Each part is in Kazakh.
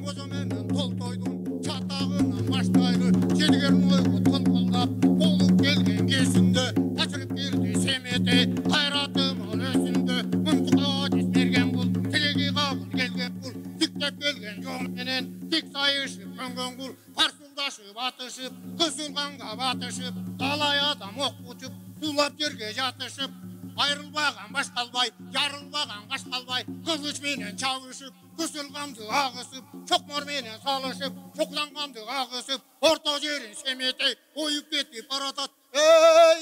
Kozamenin toltoydun çatağından başlaylı Jelgerin oygu tolkolgap Olup gelgen kesinde Açılıp girdi semete Hayratımın özünde Mıntıqa kesmergen bul Tilegi qabıl gelgen bul Diktep gelgen jomenen Dik sayışıp öngön bul Parsuldaşıp atışıp Kızılganğa batışıp Talay adam ok uçup Sulap yerge yatışıp Ayrılbagan baş kalbay, yarılbagan kaş kalbay, kılıç menen çavuşup, kısılgandı ağısıp, çokmor menen salışıp, çoklangandı ağısıp, orta yerin semete oyup ketip baratat.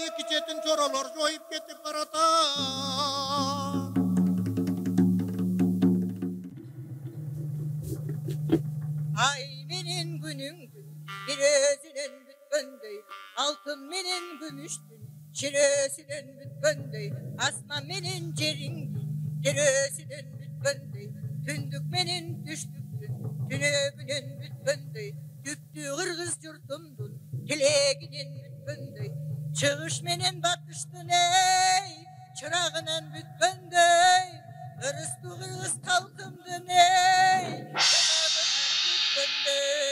İki çetin çoralar oyup ketip baratat. Ay menin günün gün, bir özünün bütkündey, altın menin gümüştün. Şiresinden bütkündey, asman menin ceringin, ceresinden bütkündey, tündük menin düştüktün, tünöbünün bütkündey, düptü kırgız yurtumdun, tileginin bütkündey, çıkış menin batıştın ey, çırağının bütkündey, ırıstı kırgız kalkımdın ey, çırağının bütkündey.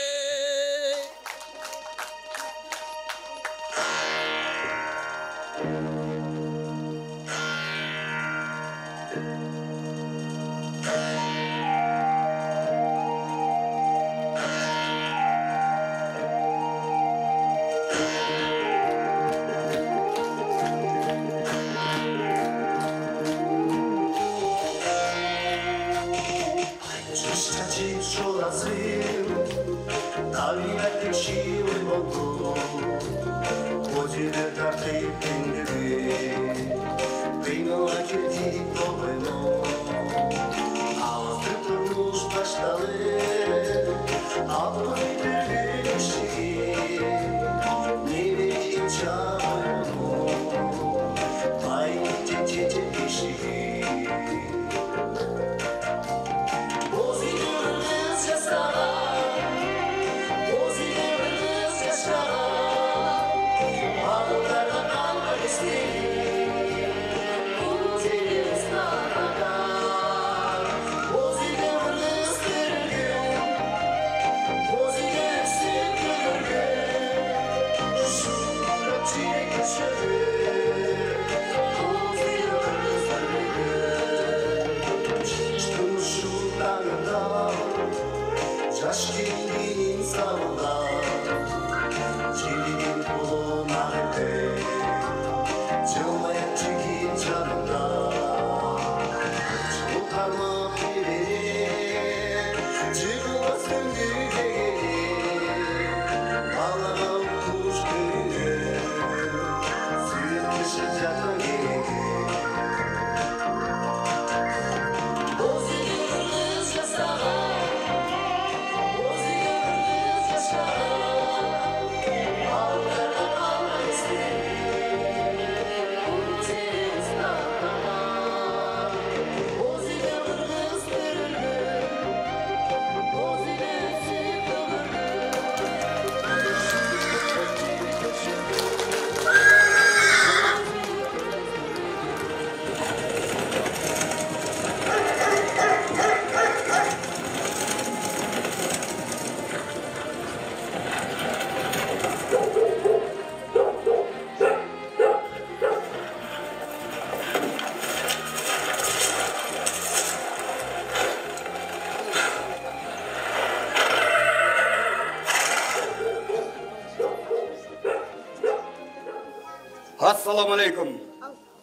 Assalamu alaikum.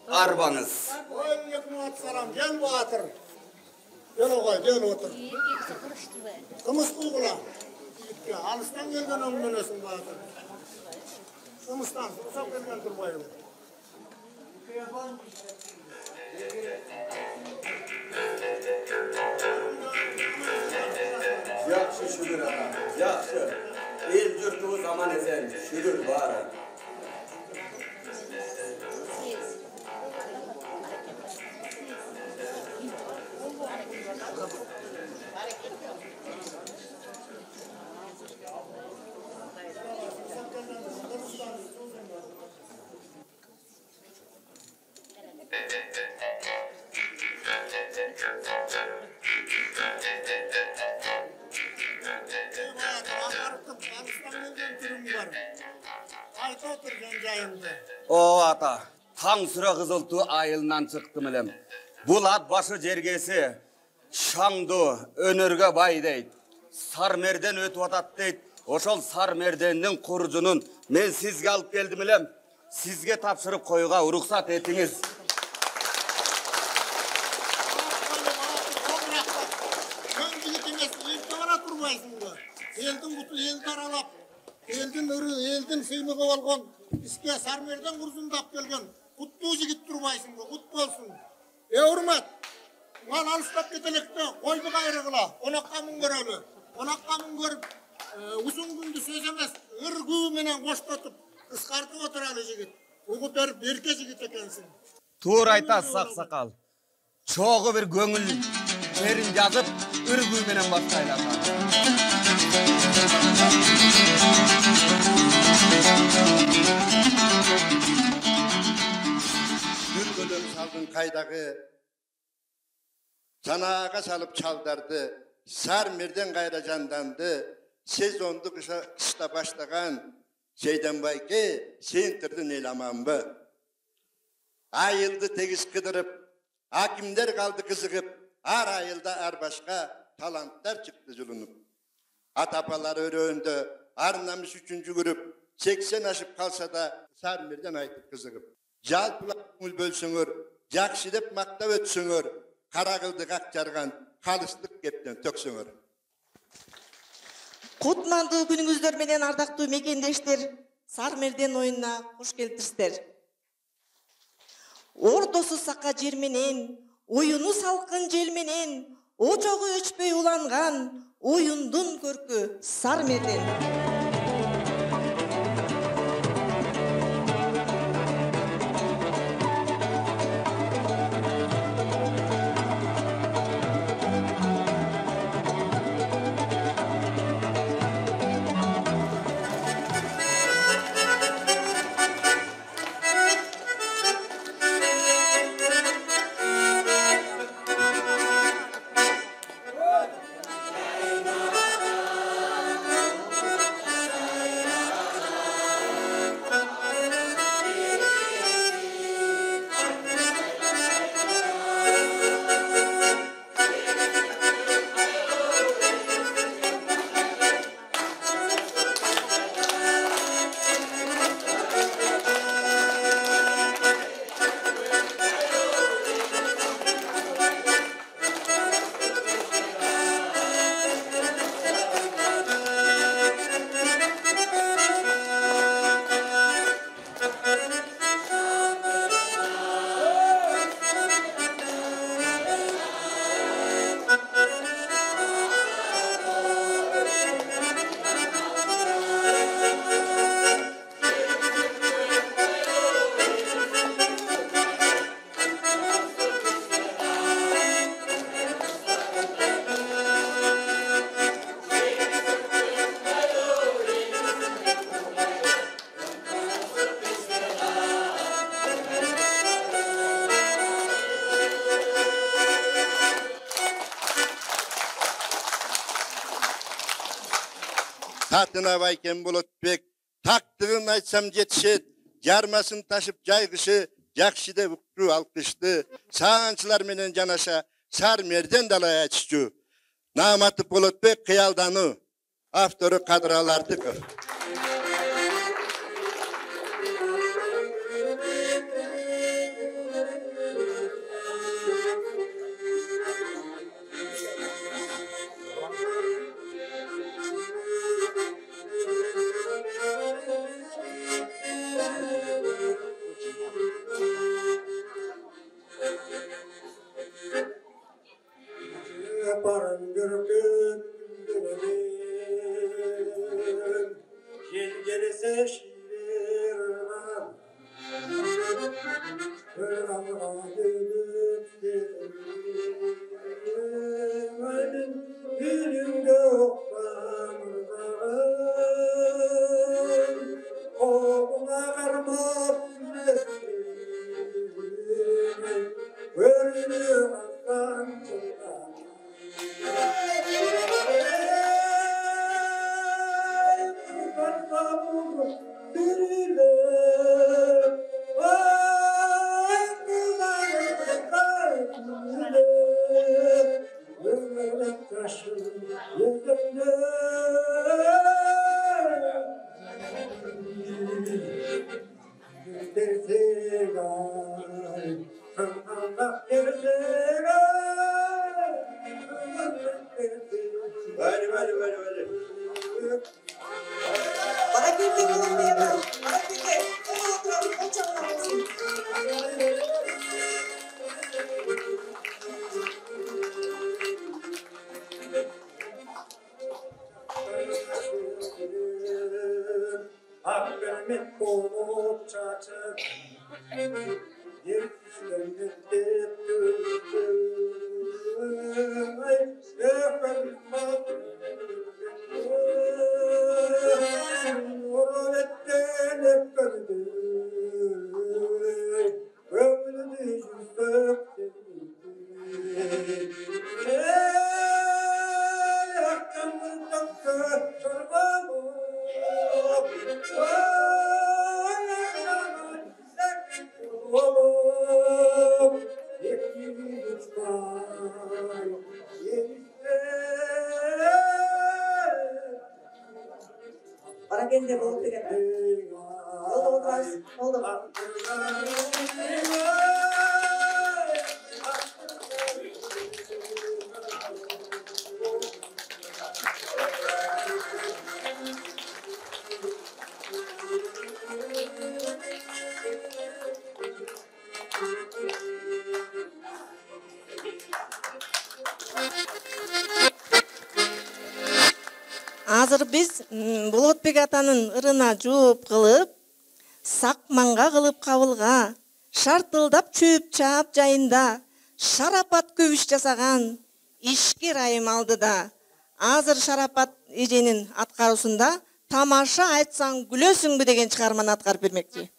Arbanız. Aleykümselam. Gel Bahatır. Gel oğay, gel otur. Kımız kuğula. Alıştan gelgen ömrünüsün Bahatır. Kımızdan uzak gelgen durmayın. Yaxşı şükür ağa. Yaxşı. El yurtuğu zaman ezen. Şükür var. O ata, taң sıra kızıltı ayılından çıktım ilem. Bul at başı cergesi, şаңdu, önörge bay deyt. Sarmerden ötüp atat deyt. Oşol sarmerdennin kurucunun men sizge alıp geldim ilem. Sizge tapşırıp koyuğa ruhsat etiniz. Elдің құты елді аралап, елдің үрі, елдің сыйлығы болған, іске сармерден құрзындап келген, құтты жігіт тұрмайсың ба, құт болсын. Үрмет, мал алыстап кетелекті, қойды қайрығыла, қонаққа мұң көрелі. Қонаққа мұң көріп, ұзын күнді сөз емес, үр күйіменен қоштатып, ысқартып отыралы жігіт. Ұғы төріп, берке жігіт екенсің. Тур айтас сақсақал. Çoğu bir gönül terin yazıp, ür kүйіменен бастайлар. Gülgülüm saldın kaydağı, sanağa salıp çaldardı, sarmirden gayra candandı, sezondu kışta başlagan, şeyden bay ki, sen tırdın el amanbı. Ayıldı tegiz kıdırıp, hakimler kaldı kızıgıp, ar ayılda ar başka, talantlar çıktı zulunup. Atapalar örüğündü, arnamış üçüncü grup, 80 aşıp kalsa da sarmirden aytıp kızıgıp. Жалпылап бөлсөңөр, жакшы деп мактап өтсөңөр, кара кылды как жарган, калыстык кептен төксөңөр. Кутмандуу күнүңүздөр менен ардактуу мекендештер, Сармерден оюнуна кош келиптирсиздер. Ордосу сака жер менен, оюну салкын жел менен, ожогу өчпөй уланган, оюндун көркү Сармерден. Tatına vayken Bulutbek, taktığın aytsam jetişet, yarmasın taşıp caygışı, jakşide ukru alkıştı, sağançılar menen janaşa, Sarmerden dalaya çıçu. Namatı Bulutbek kıyaldanı, avtoru Kadralardıkov. Bana girdi oğlum diye ben. Bana girdi. O çalmasın. Akbemet olup çaçıp yetişlerinde Bana geldi oğlum diye ben. Oldu oldu. Азыр биз Болотбек атанын ырына жооп кылып, сакманга кылып кабылга, шартылдап чөп чаап жайында шарапат көбүш жасаган ишкер айым алдыда. Азыр шарапат эженин аткаруусунда тамаша айтсаң күлөсүңбү деген чыгарманы аткарып бермекчи.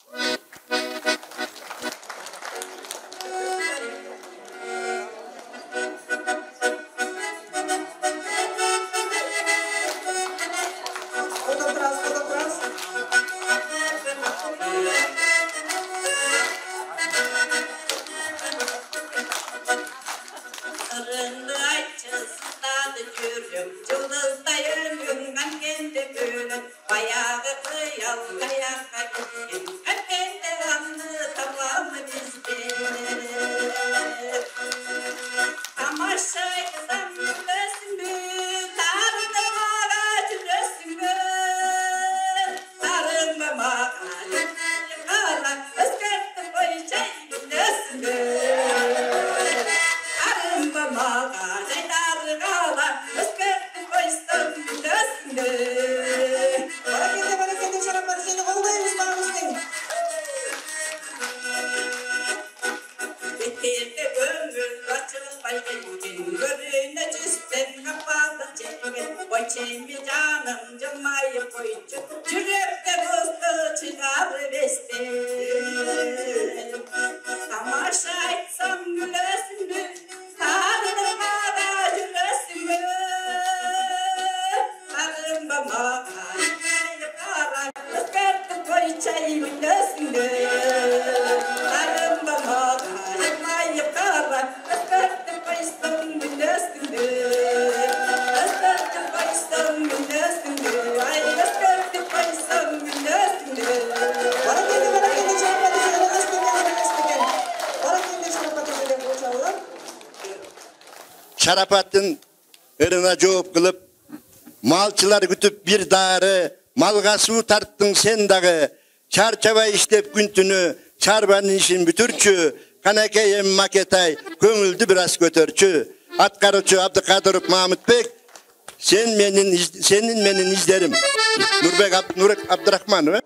Şarapattın ırına жооп kılıp, malçılar kütüp bir dağırı, malga su tarttın sen dağı, çarçabay işlep güntünü, çarbanın işin bütürçü, kanakeyem maketay, köngüldü biraz götürçü, atkaruçu Abdülkadir Mahmutbek, senin menin izlerim. Nurbek Abdurrahman.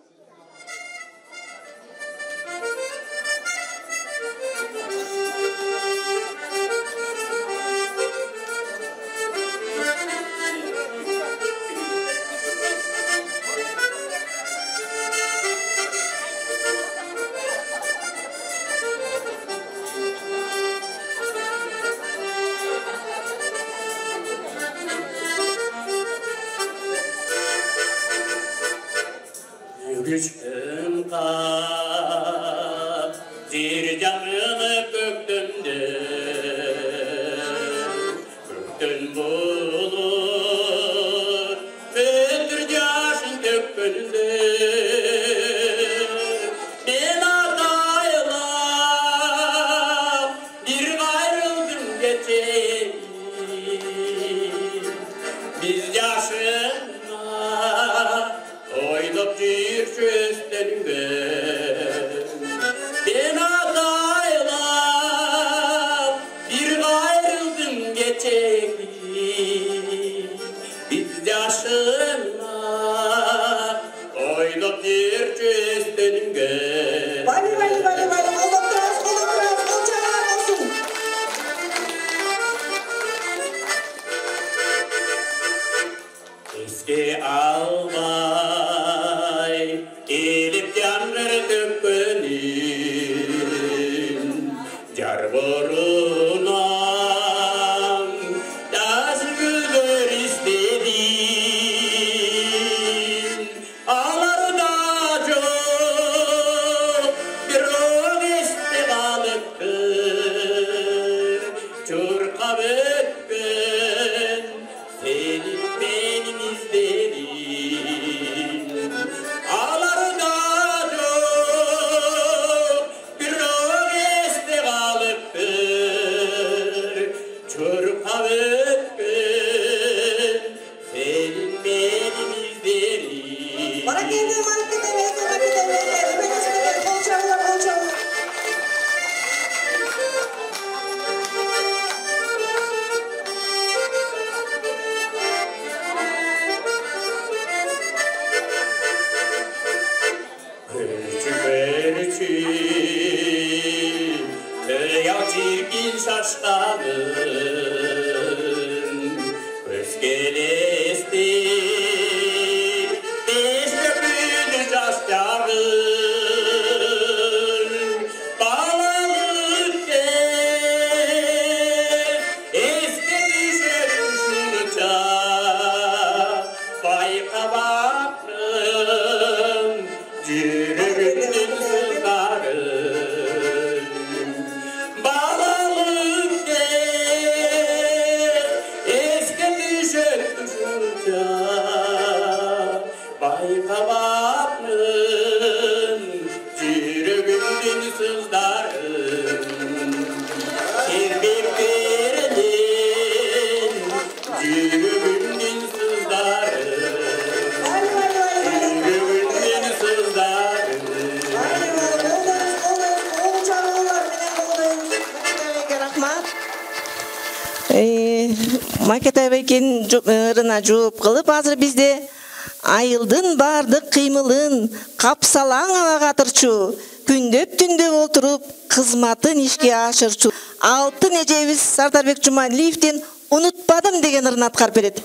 Düştüm kap, bir canını köktümde, köktün bulur, öldür yaşın kökünde. Ben atayla Jirgin şaştanın Özgelesti Eşte büyüdü yaşların Bağlalık Eski düşer usulca Bayka baktım Cüründün sızların Bağlalık Eski düşer usulca Bayka baktım Cüründün sızların Kirpiklerinin Cüründün sızların Cüründün sızların Макет Айбекен ырына жооп кылып, азыр бизде айылдын бардык кыймылын капсалаң ала катырчу, күндөп түндөп отуруп кызматын ишке ашырчу алтын эжебиз Сардарбек Жумалиевден унутпадым деген ырын аткарып берет.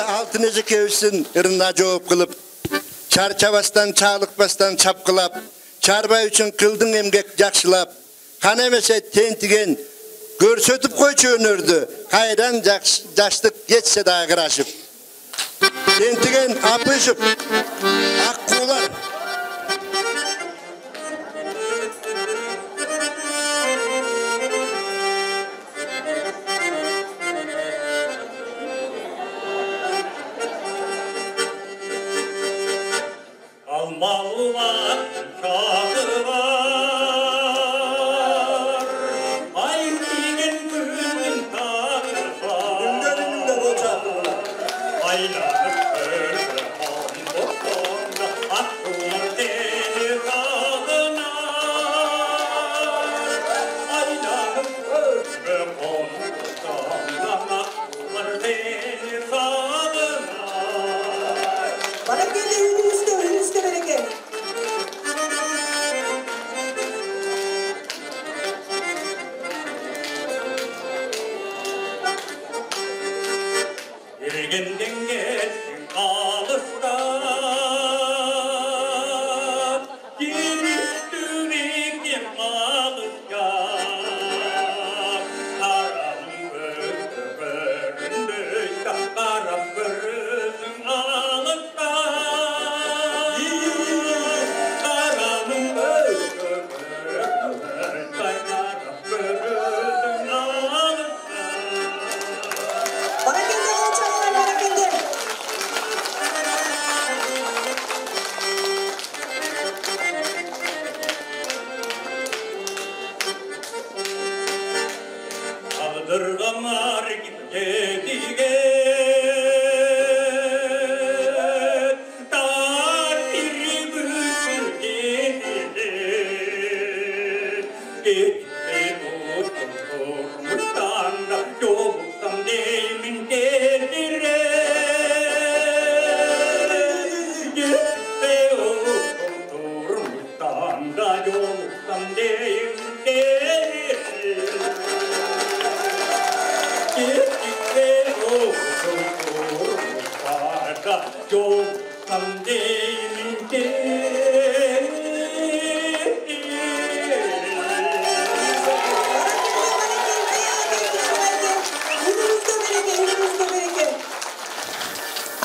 Altın Ezekeviz'in ırına жооп kılıp, çarçabastan, çağlıkbastan çapkılap, çarbay üçün kıldın emgek jakşılap, kan emese tentigen, görsötüp koyçu önürdü, hayran jaştık geçse daha kıraşıp. Tentigen apışıp, akkular. Almalılar çağırlar Ay bilgin günün tanrılar Günlerinde bu çağırlar Aylanıp ölür Onda aklılar deli kalır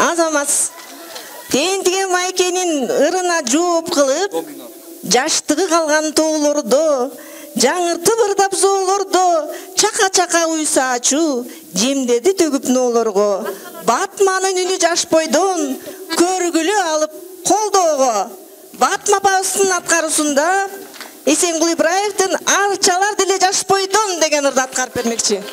Азамат тентиген майкенин ырына жооп кылып, жаштыгы калган тоолордо, жаңыртып ырдап зоолордо чака-чака уйса ачуу жемдеди төгүп ноолорго. Батманын үнү жаш бойдон көргүлү алып колдоого. Батма апабыздын аткаруусунда Эсенгул Ибраевдин арчалар деле жаш бойдон деген ырды аткарып бермекчи.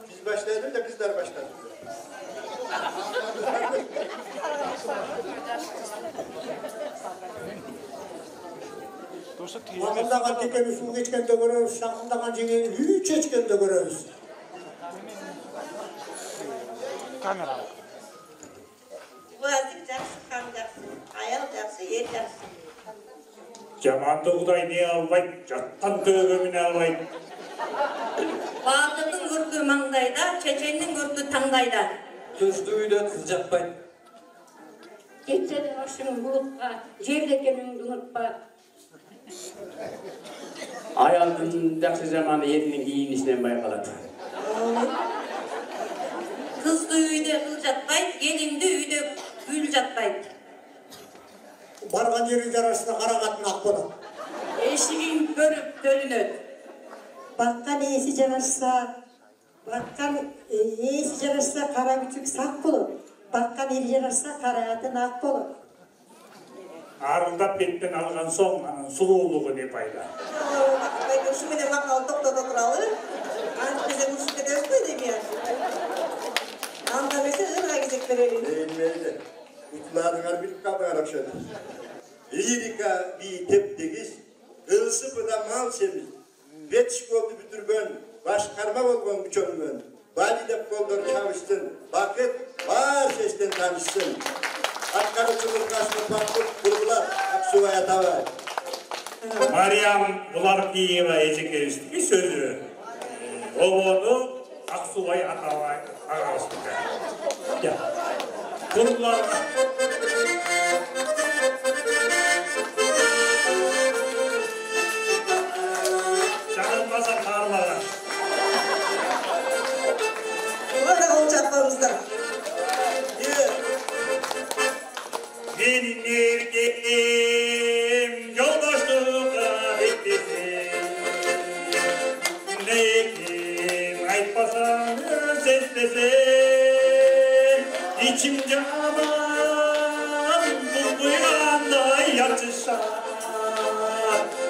Biz başladık da kızlar başladı. Ақылдаған текені су кечкенде көрөбүз, шақылдаған жеңені үй чечкенде көрөбүз. Камера. Уазик жақсы, хам жақсы, аял жақсы, ер жақсы. Жаманды Құдай не албайды, жатқан төгіміне албайды. Батырдың көркі маңдайда, чеченнің көркі таңдайда. Төсті үйде қыз жатпайды. Кетседің ашың бұлытқа, жердекеніңді ұмытпа. Аялдың жақсы жаманы ерінің киінішінен байқалады. Қызды үйде қыз жатпайды, келінді үйде гүл жатпайды. Барған жері жарасына қарағатын ақ болады. Ешігін көріп төлінеді. Баққан есі жарасса қара күтік сақ болады. Баққан ел жарасса қарағатын ақ болады. Арылдап беттен алған соң, сұлулығы не пайда? Үшіменен мақал тоқтата тұралы. Анық бізден ұшып кетеміз бе деймін. Андамесе ұрға кезек берелін. Мейлі. Ұтыладыңар біліп қалдыңар ақшады. Лирика бей теп-тегіз, ылсы бұда мал семіз. Бет школды бүтірген, башқарма болған күчөңген. Балидеп қолдар чабыштын, бақыт бар сестен танышсын. Атқарушылық қашты бақыт құрғылар, Ақсубай атабай. Мариям Бұларкиева Ежекевичтің сөзі. Обоны Ақсубай атабай ағасында. Құрғылар. Шағылмаса қарылаға. Олар ол жатпамыздар. Benim erkeğim yoldaşlığa beklesin. Nekim aytpasan ses desem, içimde ama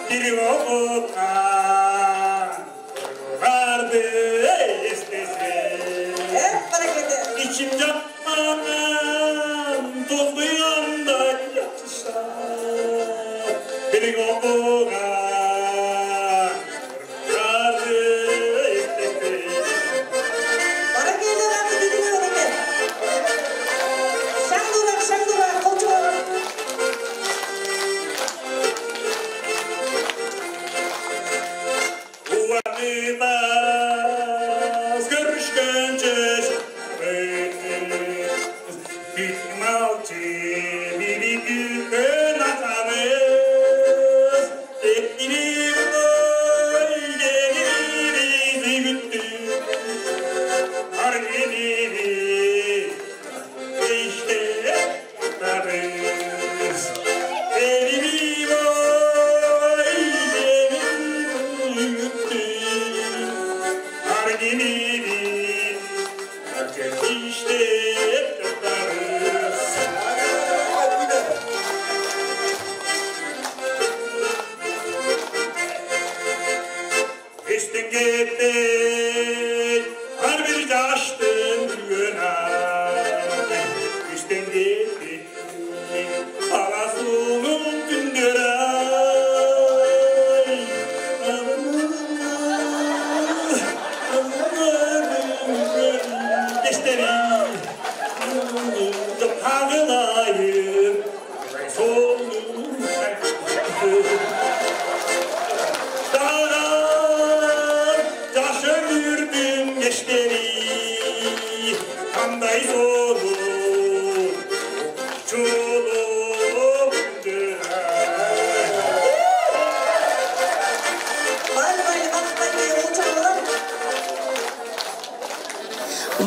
biri okutan vardı istesin. İçim canım tozlu yanda yatışa biri okutan vardı istesin. Uğanımaz görüşkence gitmalçı biri gün atamız ettiğini koy geliriz güttü hargenini işte tutarız elini boy geliriz güttü hargenini herkes işte tutarız. Üstün gitti, her bir yaştın günah. Üstün gitti, havasının gündüre. Geçlerim, çok ağlayıp, solum dağlar, taşı yürüdüm geçleri, kanday solum, çolum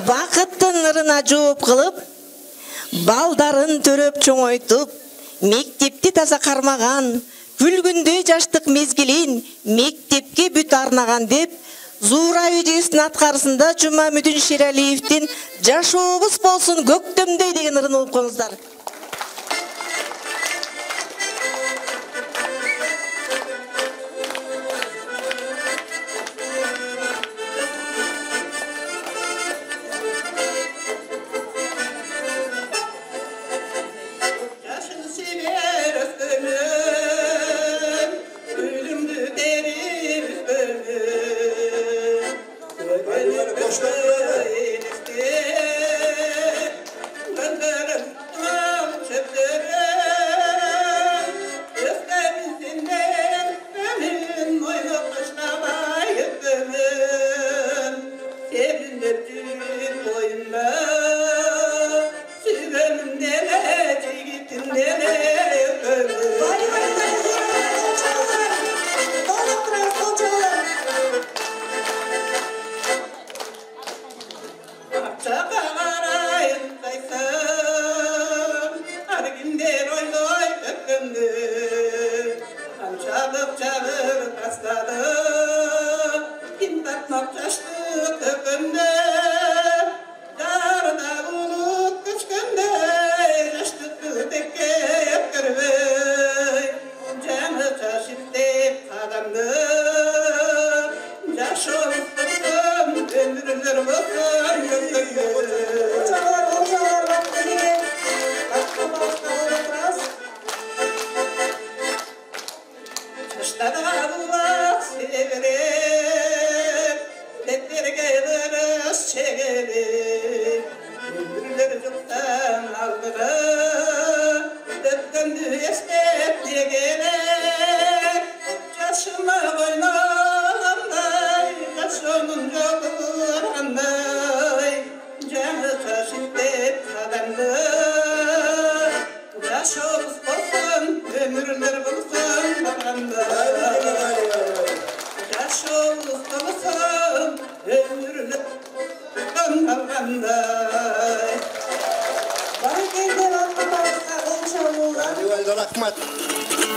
Бақыттың ырына жооп кылып, балдарын төрөп чоңойтуп, мектепти таза кармаган, күлгүндө жаштык мезгилин мектепке бүт арнаган деп, Зуура видеосунун аткарысында Жумамүдүн Шералиевдин «Жашообуз болсун көктөмдөй» деген ырын угуп коңуздар.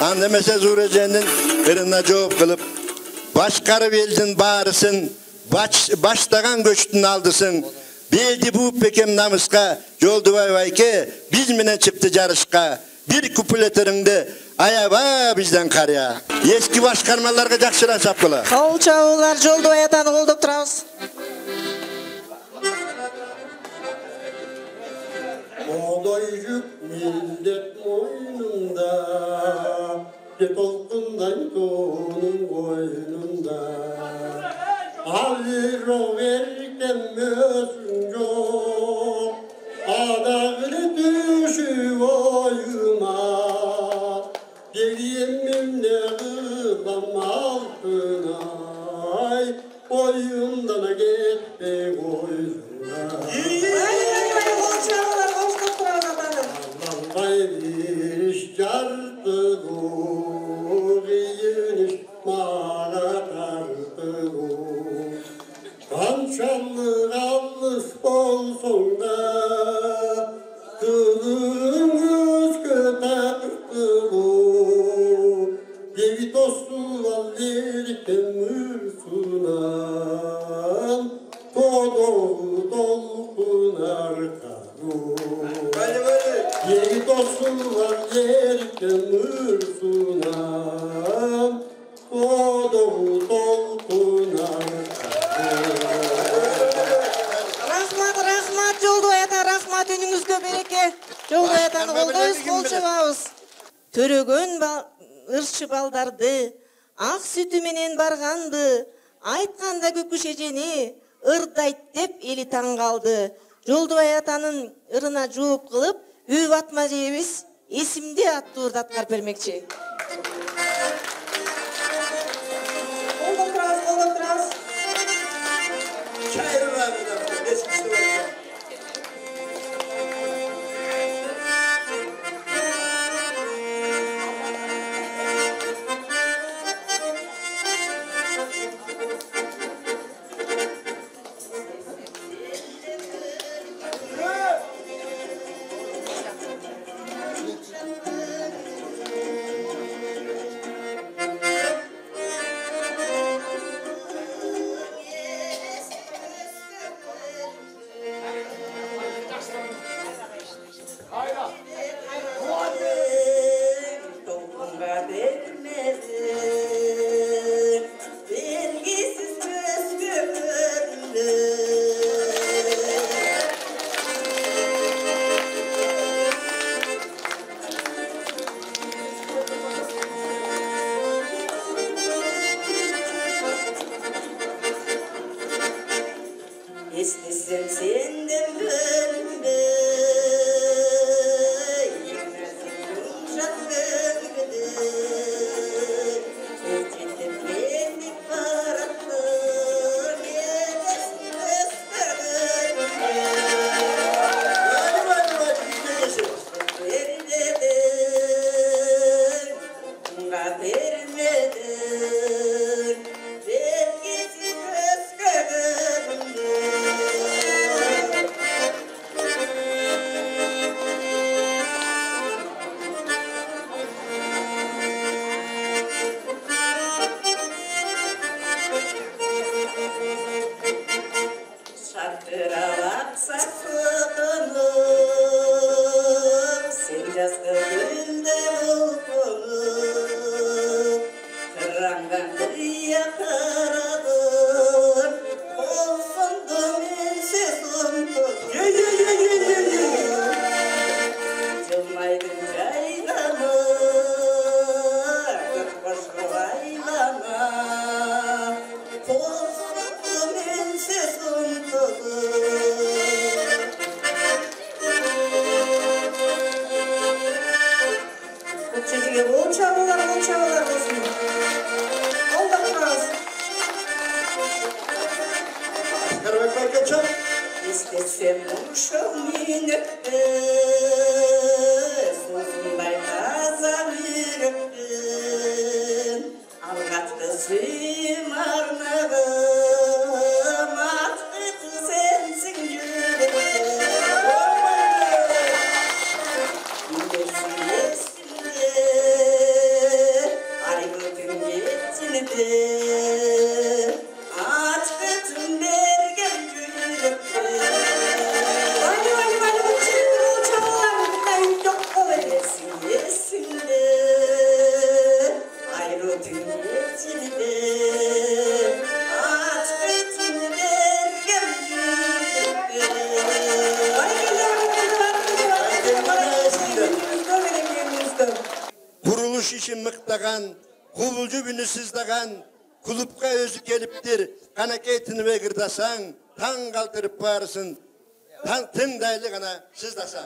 Andemese Zurecen'in ırına cevap kılıp, başkarı veldin bağrısın, baştagan göçtün aldısın. Beldi bu pekem namıska, yoldu vay vay ki, biz mine çıktı carışka. Bir kupületerinde Ayaba bizden karya. Eski başkarmalarga jakşıra çapkıla. Kol çabуулар Жолдубай атаны колдоп турабыз. Oğday yük millet boynunda, Tolkundan tonun boynunda. Alır o verken mösün yok, Adağını düşü oyuma, Geliyemimle kılam altına, Boyundan gitti boynuna. Kol çabуулар koştup turabыз атаным. Bayriş yardı bu, giyiniş mağara tardı bu. Kançanlı kalmış olsun da, kılığımız köperdi bu. Bir dostu var verirken mırsunan, Todoğu dolkunar karu. Yeni dostum var yerken mırsunan, Todoğu dolkunar karu. Рахмат Жолдубай ата, рахмат, үнүңүзгө береке. Жолдубай атаны колдойбуз, кол чабабыз. Төрөгөн ырчы балдарды, ак сүтү менен барганды, айтканда көкүш эжени ырдайт деп эли таң калды. Жолдубай атанын ырына жооп кылып, Үй батма жебиз эсимде аттуурду аткарып бермекчи. Колдоп турабыз. İstesem senden bölümde, yemezim yumuşak bölümde. Ülkede kendi parattır, yemesin göstermemde. Vermedin, vermedin, vergisiz göstermemde. Şarkıra saksıdanım, sen yazgı gülde bulgunum. Kırangandı yakaradım, olsundum ensiz unuttum. Cılmaydın caylama, kırkbaşlı aylama. Olsundum ensiz unuttum. Çeşige kol çabуулар болsun. Колдоп турабыз. İstesem uşum minöptü, sözümday kazan yürüptüm. Algaçtı suyum arnağım, atkıtı sensin yürüptüm. Yesin yesinde, ay götüm yesinde. Atkıtım bergen yürüptüm. Kol çabуулар, Yesin yesinler, Turuş işin mıktagan, kuvulcu günü sızdagan, kulüpka özü geliptir, kanaketini ve gırdasan, tan kaldırıp bağırsın, tın daylı gana sızdasan.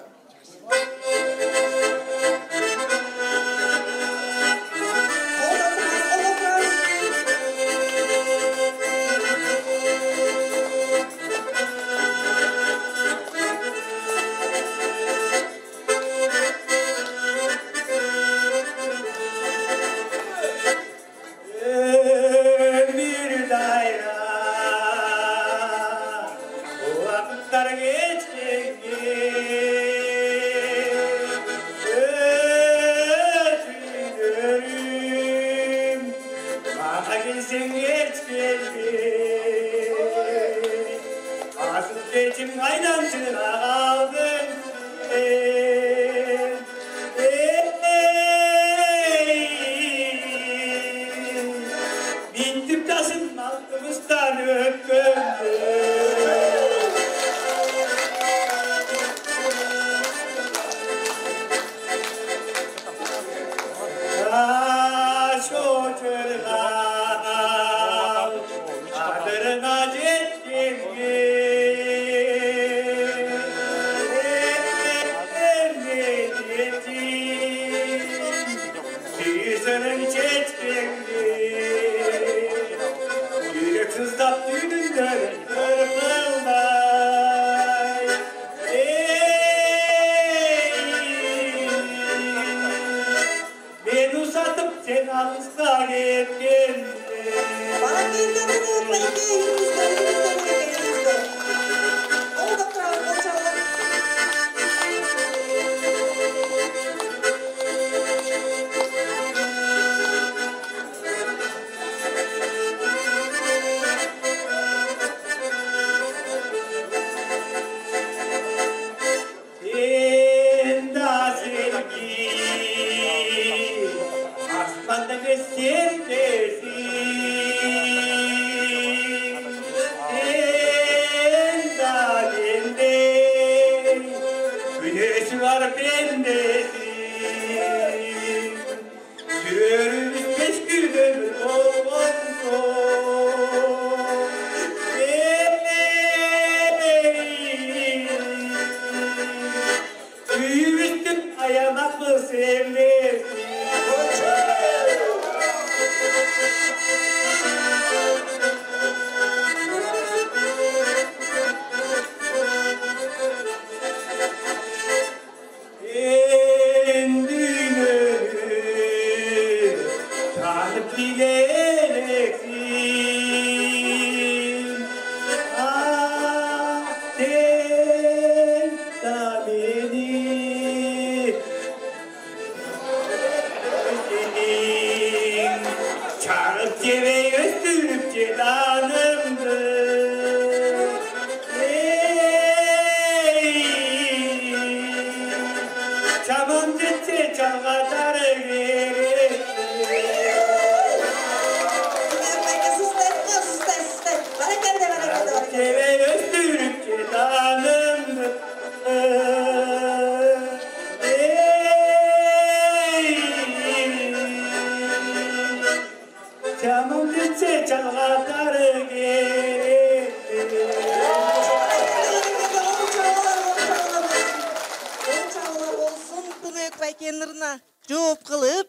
Жооп кылып,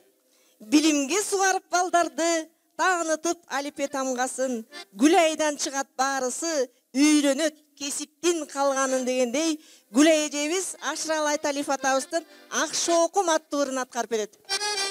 билимге сугарып балдарды, таанытып алипе тамгасын, Гүлайдан чыгат баарысы, үйрөнөт кесиптин калганын дегендей, Гүлай эжебиз Ашырал Айталиев атабыздын Ак шоокум аттуу ырын аткарып берет. Ajarın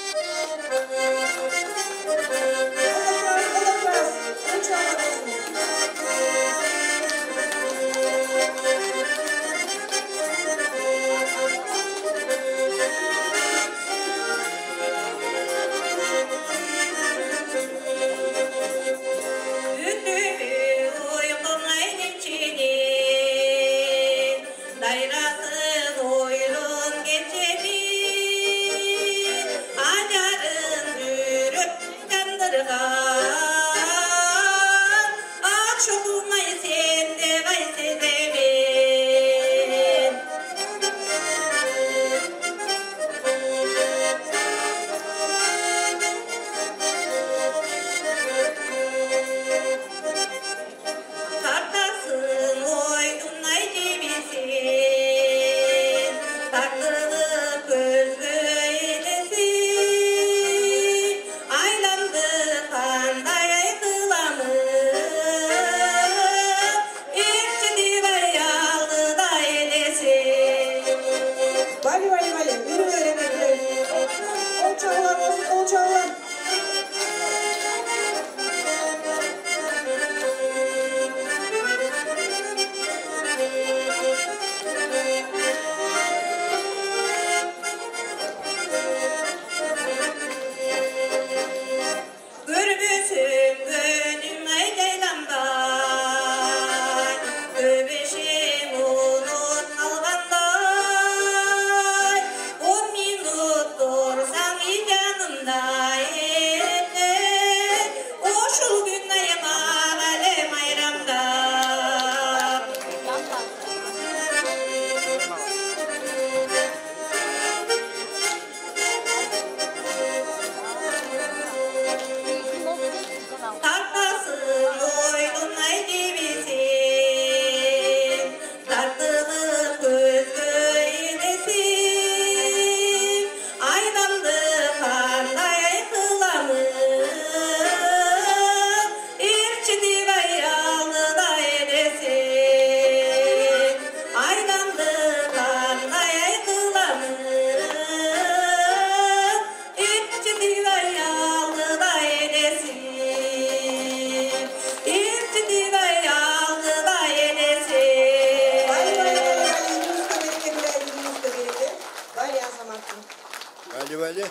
Böyle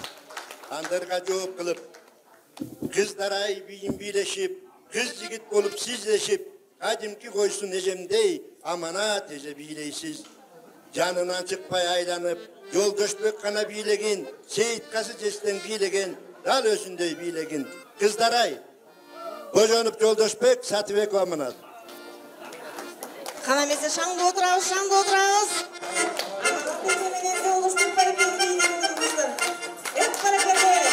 andırga жооп kılıp, kızdaray biyin birleşip, kız yigit olup sizleşip, kadimki koysun ecemdey, amana teze bileysiz. Canından çıkpay aylanıp, Joldoşbek kana bilegin, Seyit Kası Cesten bilegin, dal özündey bilegin. Kızdaray, bojonup Joldoşbek, Satıbek amanat. Kana mese şangda oturabız, şangda oturabız. Menен de oluşturpay bildiğinizdi. Hep harekete.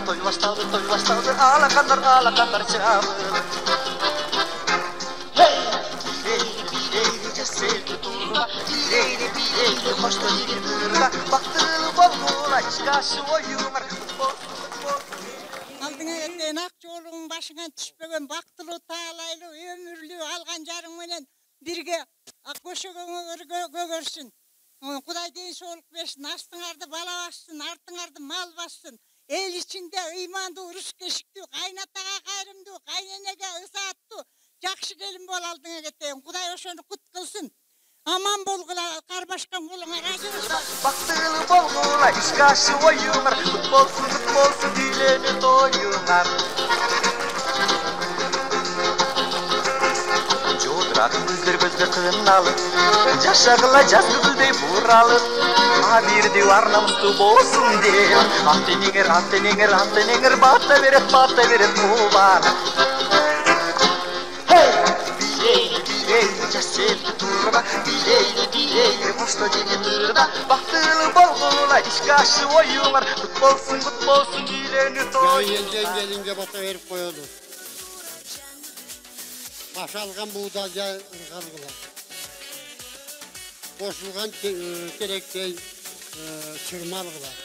Toy bastaldı, alakanlar çamur. Hey, bileydi sevdi durma, bileydi hoşta yigirma, baktırılı bolgula, işgaşı oyumar, Aldına ettiğin ak yolun başına düşpegen, baktılı, tağlaylı, ömürlü, algan jarың menen birge köşөгöңө kögörsün. Kuday deyin soğuluk versin, astыңарды bala bassın, артыңарды mal bassın. El içinde imandı, urus keşikti, kaynatağa kayrımdı, kaynenege ısattı. Jakşı gelin bol aldığına geteyin. Kuday oşonu kut kılsın. Aman bolgula, karbaşkan koluna razı olsun. Baktılı bolgula, işgaşı oyunar, kut bolsun, dileni doyunar. Jodırağın gözler kınalı, Yaşagıla jaz gülüldey buralı. Bir divar namuslu bolsun deyim. Atteninger, bata veret muvar. Hey! Bileydi, jaz sevdi durma, bileydi, hoşta yigirma, baktılı bolgula, işgaşı oyunar, kut bolsun, dileni doyunar. Elden gelince bata verip koyulur. Başalgan buğdayca ırgalgılar. Koşulgan terektey çırmalgılar.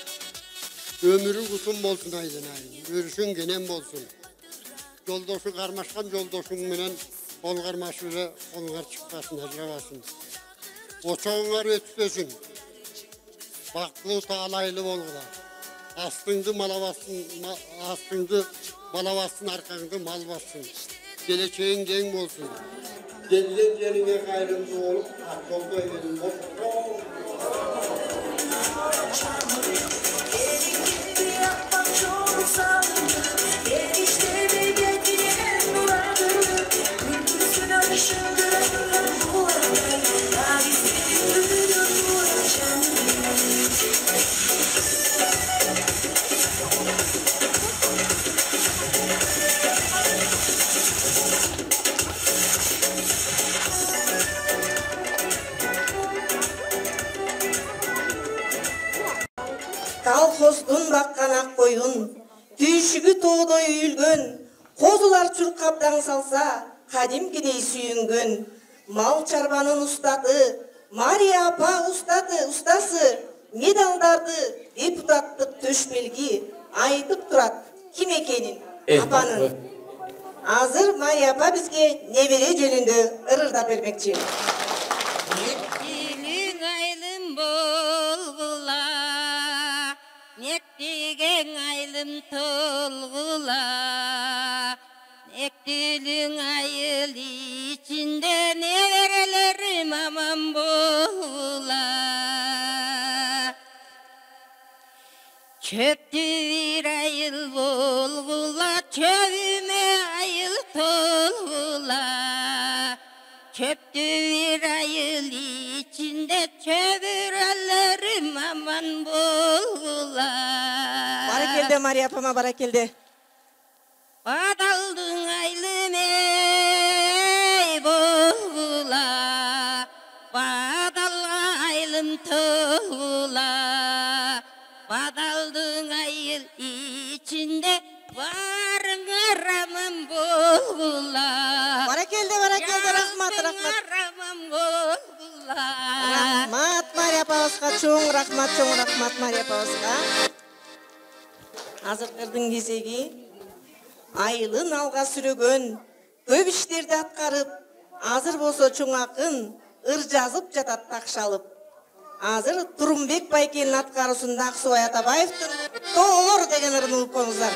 Ömürün kutun bolsun aydın. Örüşün genen bolsun. Yoldoşu karmaşkan yoldoşun menen kol karmaşıyla onlar çıkmasın, ajrabasın. Oçoğunlar ötüsün. Baklı tağlaylı bolgılar. Astыңды balavassın, arkandı mal bassın. Geleceğin gen bolsun. Gelden geline gayrımdı olup, yolda edelim olsun. Колхоздун баккан ак коюн, түйшүгү тоодой үйүлгөн, козулар чуркап таң салса, кадимкидей сүйүнгөн. Мал чарбанын устаты, Мария апа устасы, медалдарды депутаттык төшмелги айтып турат. Ким экенин? Апанын. Азыр Мария апа бизге небере жөнүндө ырырдап бермекчи. Нектилиң айлым болгула, нектиген айлым толгула, нектилиң айыл ичинде неберелерим аман болгула. Çöptü bir ayıl bolgula, çöpüme ayıl tolgula. Çöptü bir ayıl içinde çöpürellerim aman bolgula. Barakelde Mariya apama, barakelde. Badaldın aylım ey bolgula, badalga aylım tolgula. Badaldın ayıl içinde varına ramam bolgula. Barakelde, rahmat. Ramam bolgula. Rahmat Mariya apabızga, çoğun rahmat Mariya apabızga. Азыркырдын кезеги айылын алга сүрөгөн, көп иштерди аткарып, азыр болсо чоң акын ыр жазып жатат такшалып. Азыр Турумбек байкенин аткаруусунда Аксубай Атабаевдин Тоолор деген ырын угуп коюңуздар.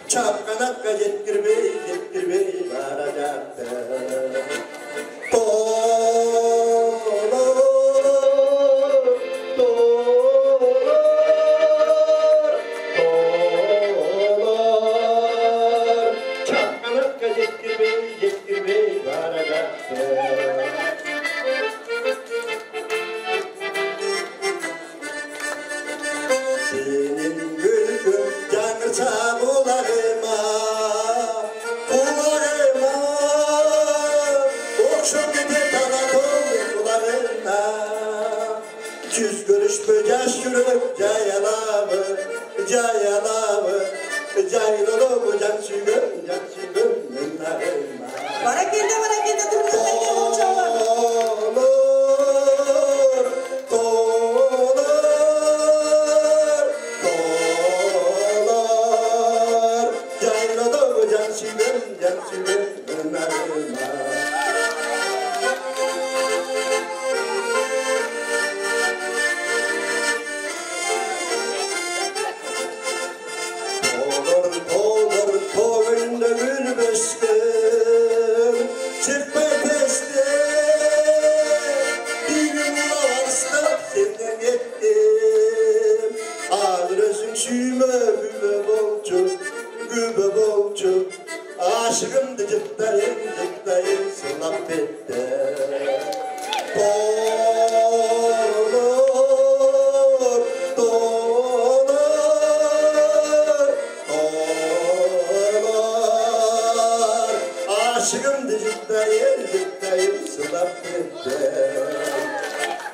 Çapkanakka yetkirmey varacaktı. Çapkanakka yetkirmey varacaktı. Senin gülgün canırsa kulağıma, okşum gibi dağıtım kulağına. Yüz görüşme yaş yürüp cayalavı, caylolu can sürüm nınlarıma. Barakelde, Turumбек байке болчоңор. Aşkımdı cıttayım sılap etti. Aşkımdı cıttayım sılap etti.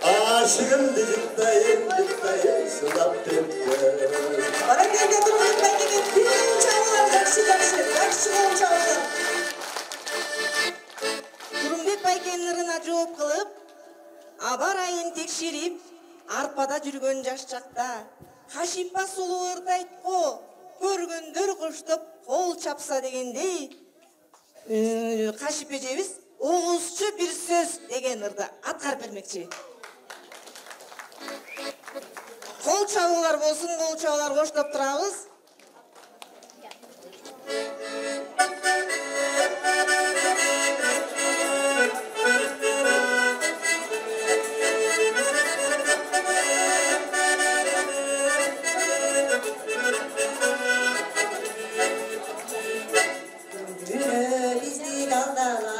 Aşkımdı cıttayım sılap etti. Barakelde Turumбек байкеге биrin чабуулар, жакшы болуп чабуулар. Турумбек байкенин ырына жооп кылып, аба райын текшерип, арпада жүргөн жаш чакта Хашипа сулуу ырдайт го, көргөндөр коштоп кол чапса дегендей, Хашип эжебиз огузчу бир сөз деген ырды аткарып бермекчи. Кол чабуулар болсун, кол чабуулар коштоп турабыз. Bizdik aldalar,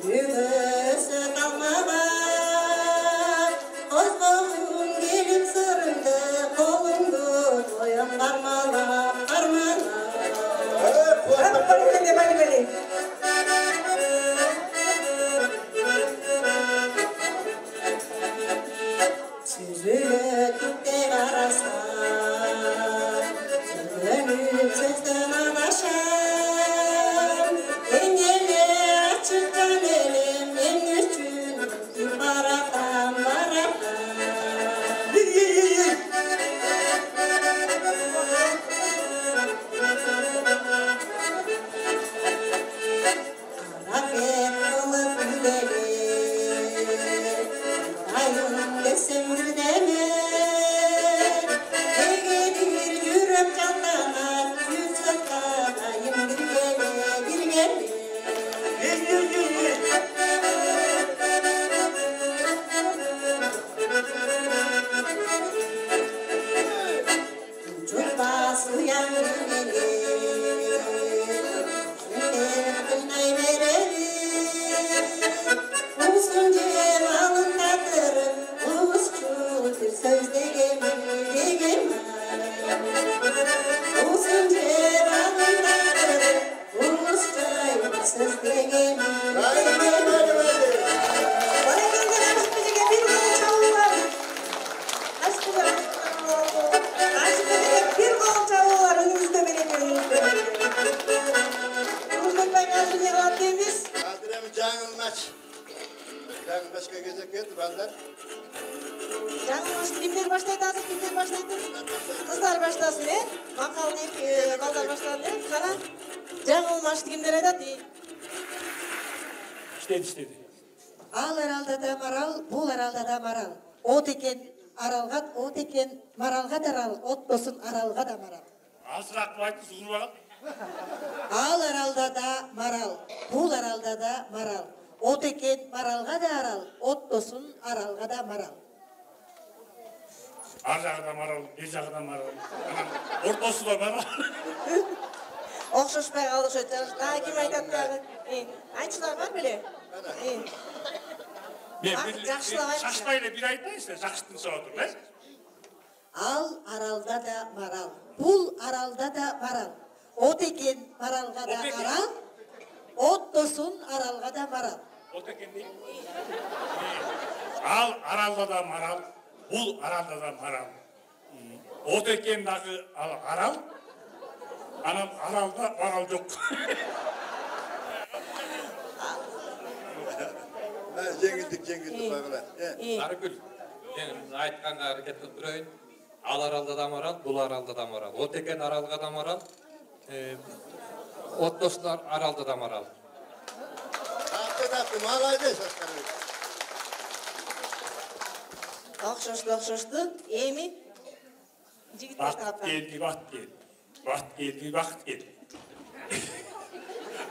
yürü жаңылмаш. Жаңылмашқа кезек келді, балдар. Жаңылмашты кимдер баштайды, азыр кимдер баштайды? Қыздар баштасын, Мақалды балдар баштады, қара. Жаңылмашты кимдер айтады? İştedi. Ал аралда да марал, бул аралда да марал. От екен аралға, от екен маралға да арал, от болсын аралға да марал. Азырақ айтты, сұғыр бағал. Ал аралда да марал, бул аралда да марал. От екен маралға да арал, от болсын аралға да марал. Ар жағы да марал, бер жағы да марал. Ортасы да марал. Оқшашпай қалды шөйтер. Кім айтады дағы? Айтшылар бар біле? Шашпайлы бір айтайсың, жақшытын соға тұр, бәс? Ал аралда да марал, бул аралда да марал. От екен маралға да арал, от болсын аралға да марал. От екен дейін? Ал аралда да марал, бұл аралда да марал. От екен дағы арал, анам аралда марал жоқ. Жеңілдік бағыла. Нарыкүл, мен айтқанға әрекет қылып тұрайын. Ал аралда да марал, бұл аралда да марал. От екен аралға да марал, от достар аралда да марал. Ақты, малайды шашқаны. Оқшашты, еми? Бақыт келді, бақыт келді. Бақыт келді, бақыт келді.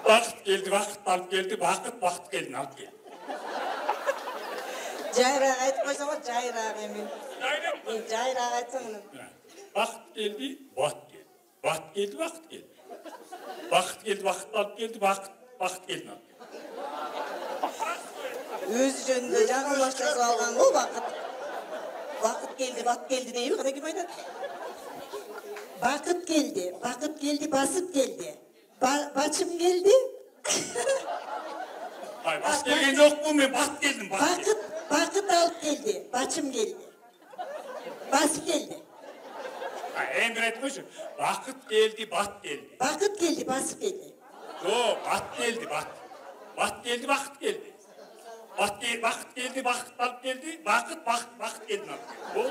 Бақыт келді, бақыт алып келді, бақыт келді, алып келді. Жайрақ айтып қойсам ғой, жайрақ емен. Жайрақ айтсам мұны. Бақыт келді, бақыт келді. Бақыт келді, бақыт келді. Бақыт келді, бақыт алып келді, бақыт келді, алып келді. Өзі жөнінде жаңылмаштасып алған ғой бақыт. Бақыт келді дейбі, қандай кім айтады? Бақыт келді, басып келді. Бачым келді. Бас келген жоқ бұл, мен бақыт келдім, бақыт келді. Бақыт алып келді, бачым келді. Басып келді. Әмір айтып қойшы, бақыт келді, бат келді. Бақыт келді, басып келді. Жоқ, бат келді, бат. Бат келді, бақыт келді. Бақыт келді, бақыт алып келді, бақыт келді. Бұл?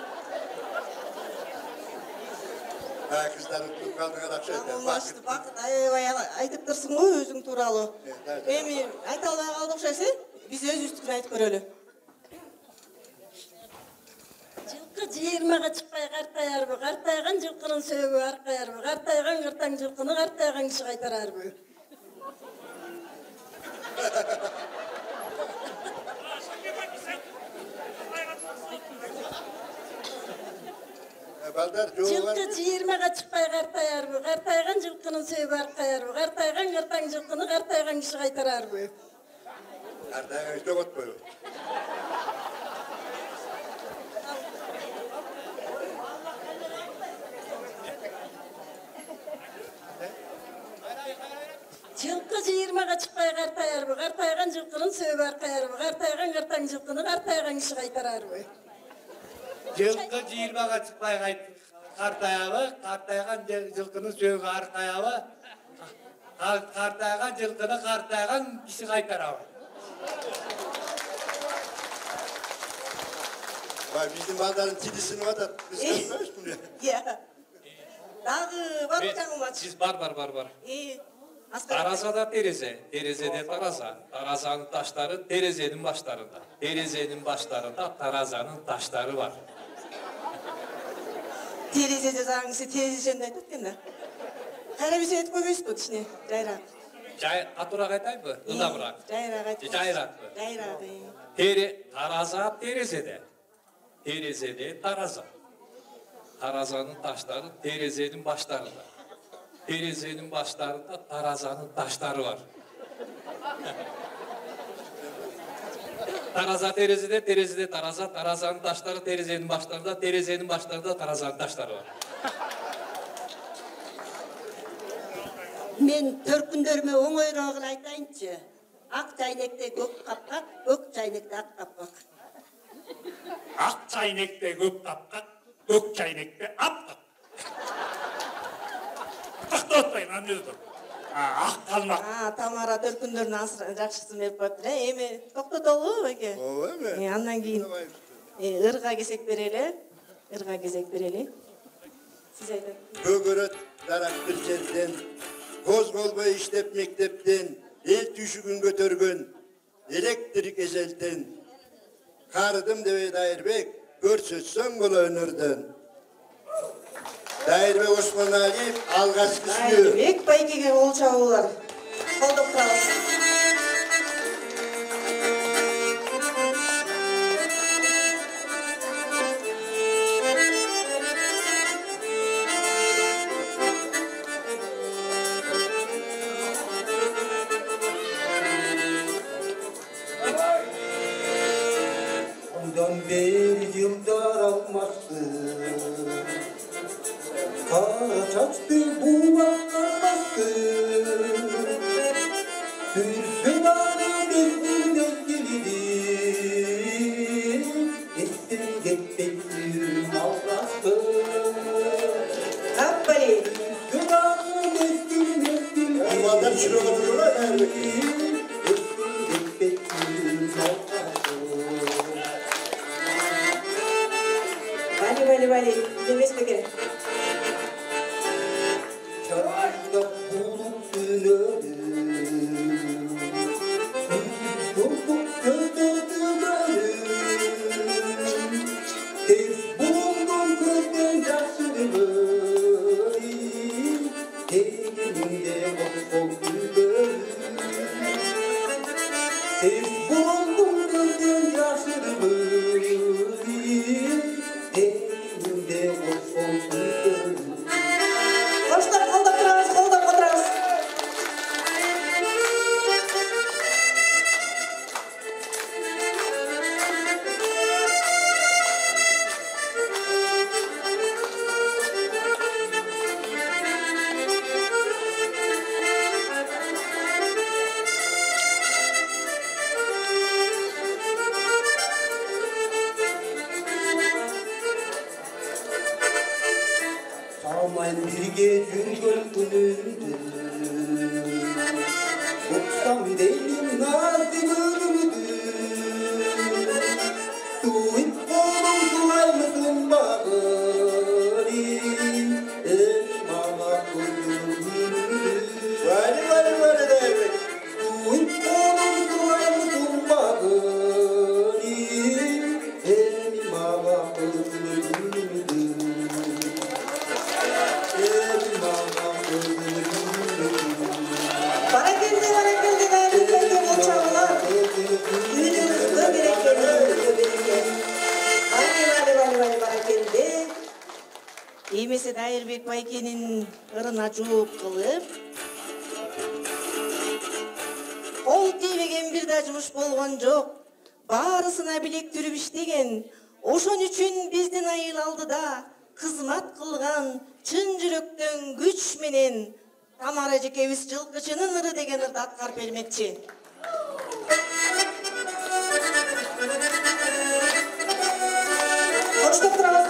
Қыздар ұттып қалдыңа да қшайды. Жаңылмашты бақыт айтып тұрсың ғой өзің туралы. Эми айта албай қалдық шәсе, біз өз үстігін айтып көрелі. Жылқы жиырмаға шықпай қартаяр бұл, қартайған жылқының сөгі арқаяр бұл, қартайған қыртаң жылқыны қартайған кіші қайтарар бұл. Жылқы жиырмаға шықпай қартаяр бұл, қартайған жылқының сөгі арқаяр бұл, қартайған қыртаң жылқыны қартайған кіші қайтарар бұл. Қартайған жоқ от қой. Жылқы жиырмаға шықпай қартаяр бұл, қартайған жылқының сөгі арқаяр бұл, қартайған қыртаң жылқыны қартайған кіші қайтарар бұл. Жылқы жиырмаға шықпай қартаябы, қартайған жылқының сөгі арқаябы, қартайған жылқыны қартайған кіші қайтарабы. Біздің балдарын тидісініп атады. Біз қартайыз бұны. Дағы бар ма жаңылмашы? Сіз бар. Таразада терезе, терезеде тараза. Таразаның таштары терезенің баштарында. Терезенің баштарында таразаның таштары бар. Терезеде заңысы терезе жөнді айтады кенді. Қайра бесе етіп көмейсіз бұд ішіне, жайрақ. Атырақ айтайын бі, ұнамырақ. Жайрақ айтып. Жайрақ бі. Тараза терезеде. Терезеде тараза. Таразаның таштары терезенің баштарында. Терезенің баштарында таразаның таштары бар. Тараза терезеде, терезеде тараза, таразаның таштары терезенің баштарында, терезенің баштарында таразаның таштары бар. Мен төркіндеріме оңайрағын айтайыншы. Ақ чайнекте көк қапқақ, көк чайнекте ақ қапқақ. Ақ чайнекте көк қапқақ, көк чайнекте ақ қапқақ. Тоқтатпайын, аңыз тұр. ак калмак. Тамара төркүндөрүнүн жакшысын берип коюптур. Эми токтотолу байке. Ооба эми. Андан кийин ырга кезек берели. Сиз айтыңыз. Көгөрөт дарак бир жерден, козголбой иштеп мектептен, эл түйшүгүн көтөргөн, электрик эжелтен. Карыдым дебей Дайырбек, көрсөтсөң бул өнөрдөн. Дайырбек Осмоналиев алгачкысы. Дайырбек байкеге кол чабуулар. Колдоп турабыз. Ondan beri yıllar almazdı. Kara çaçtı buğak kalmazdı. Sürsün ağrı birbirine gelidir. Ettim gittim almazdı. Aferin. Sürsün ağrı ettim. Onlardan şuraya oturuyorlar Dayırbek. Ettim gittim almazdı. Vali, demez peki. Çarşıda bulup sünördüm. Yokluk gözledim. Tez buldum gözden yaşını. Elimde bol gülüm. Tez buldum gözden yaşını. Koşlar kolda oturarız. Aman birge yürgün günündü. Oksam değilim nazi gönlümdü. Tuğit kolum tuğaymısın bağırı. Esmama gönlümdü. Vali Dayırbek. Tuğit kolum tuğaymısın bağırı. Esmama gönlümdü. Barakende Dayırbek Bey'e kol çabуулар. Düğünümüzde bereket. Vali barakende. Emese Dayırbek Bayke'nin ырына жооп кылып, кол тийбеген бир да жумуш болгон жок. Баарысына билектирип иштеген. Ошон үчүн биздин айыл алдыда кызмат кылган чын жүрөктөн күч менен Тамара эжекебиз жылкычынын ыры деген ырды аткарып бермекчи. Коштоп турабыз.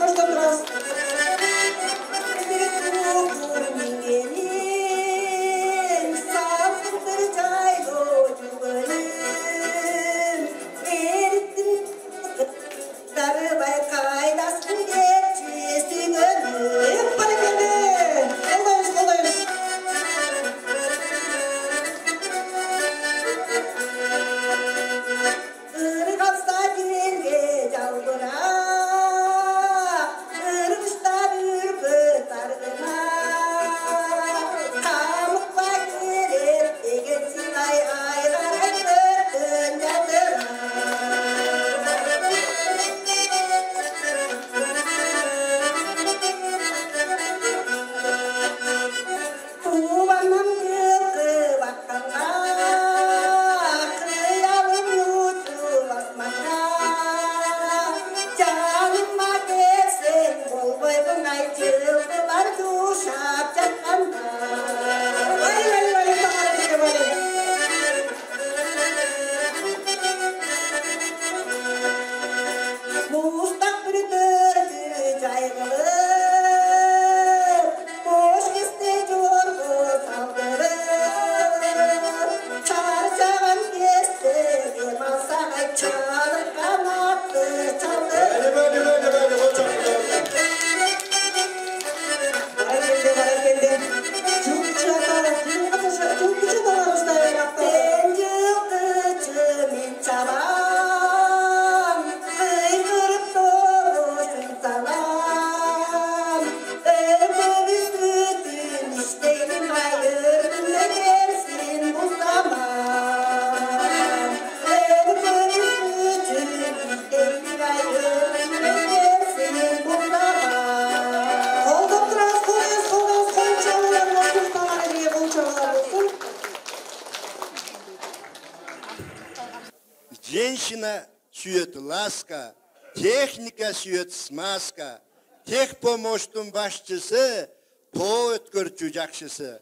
Женщина сүйет ласка, техника сүйет смазка, техпомощтун башчысы, тоо өткөрчү жакшысы.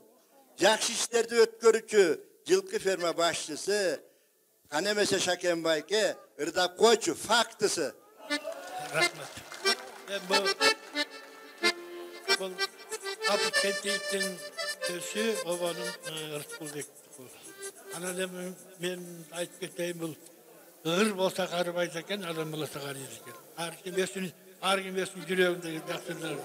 Жакшы иштерди өткөрүүчү жылкы ферма башчысы, кана эмесе Шакенбайке ырдап койчу фактысы. Рахмат. Бұл Абыз Кентейттің төсі обаның Рысқұлбек. Анада мен айтып кетейін, бұл ығыр болса қарыбайда екен, адам болса қарайды екен. Аргемесін жүрегіндегі жақсылар.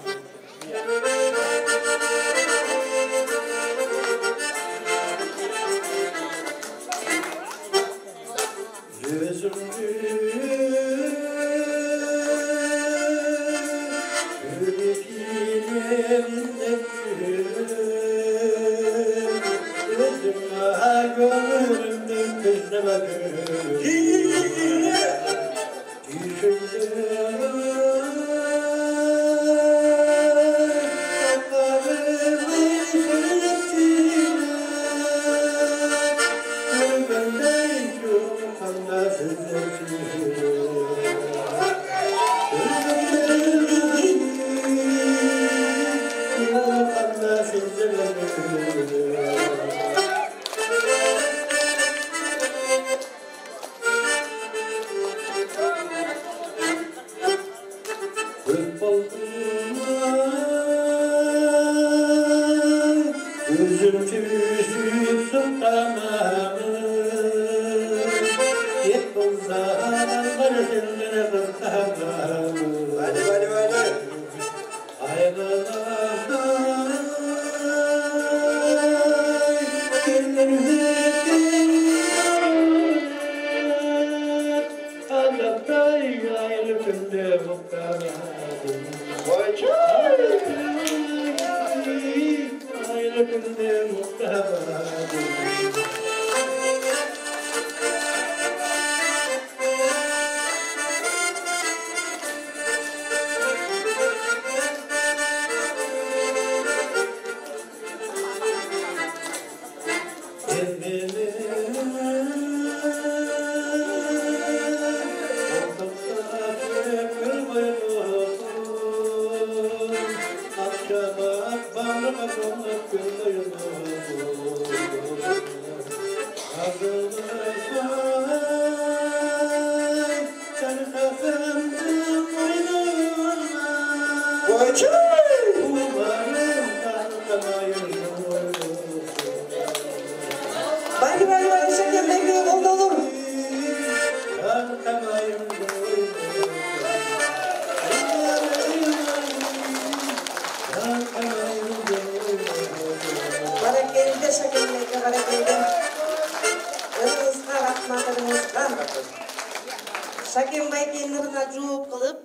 Шакенбайден ырына жууп кылып,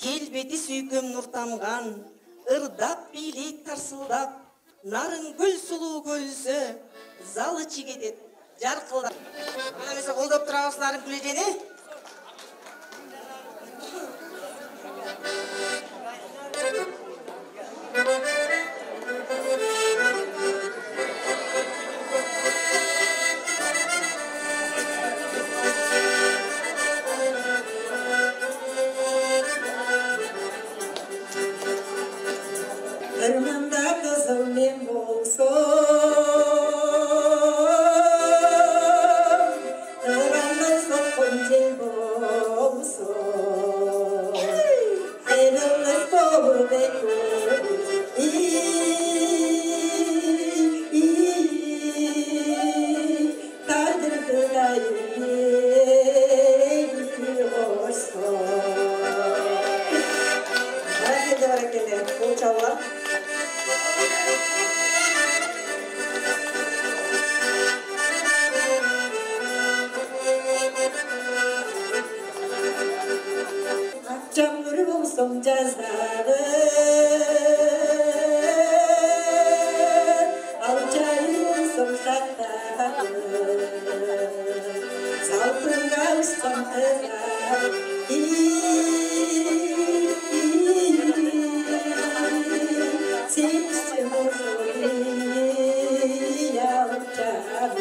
келбети сүйкөм нуртамган, ырдап бийлейт тарсылдап, нарын гүл сулуу көзсө, залы чигедет, жаркылдап. Эмесе колдоп турабызларың күлежени? Ырманда кызыл мен болсом, ырымда соккон жел болсом, айрылыш болуп экөөбүз. Тагдырды дайыны кошсом. Баракелде, бул чалган. Акчамнур болсом жазары, алчай болсом шактары, салтынга ышсам кызар. Seviştim olsun yavrucağım.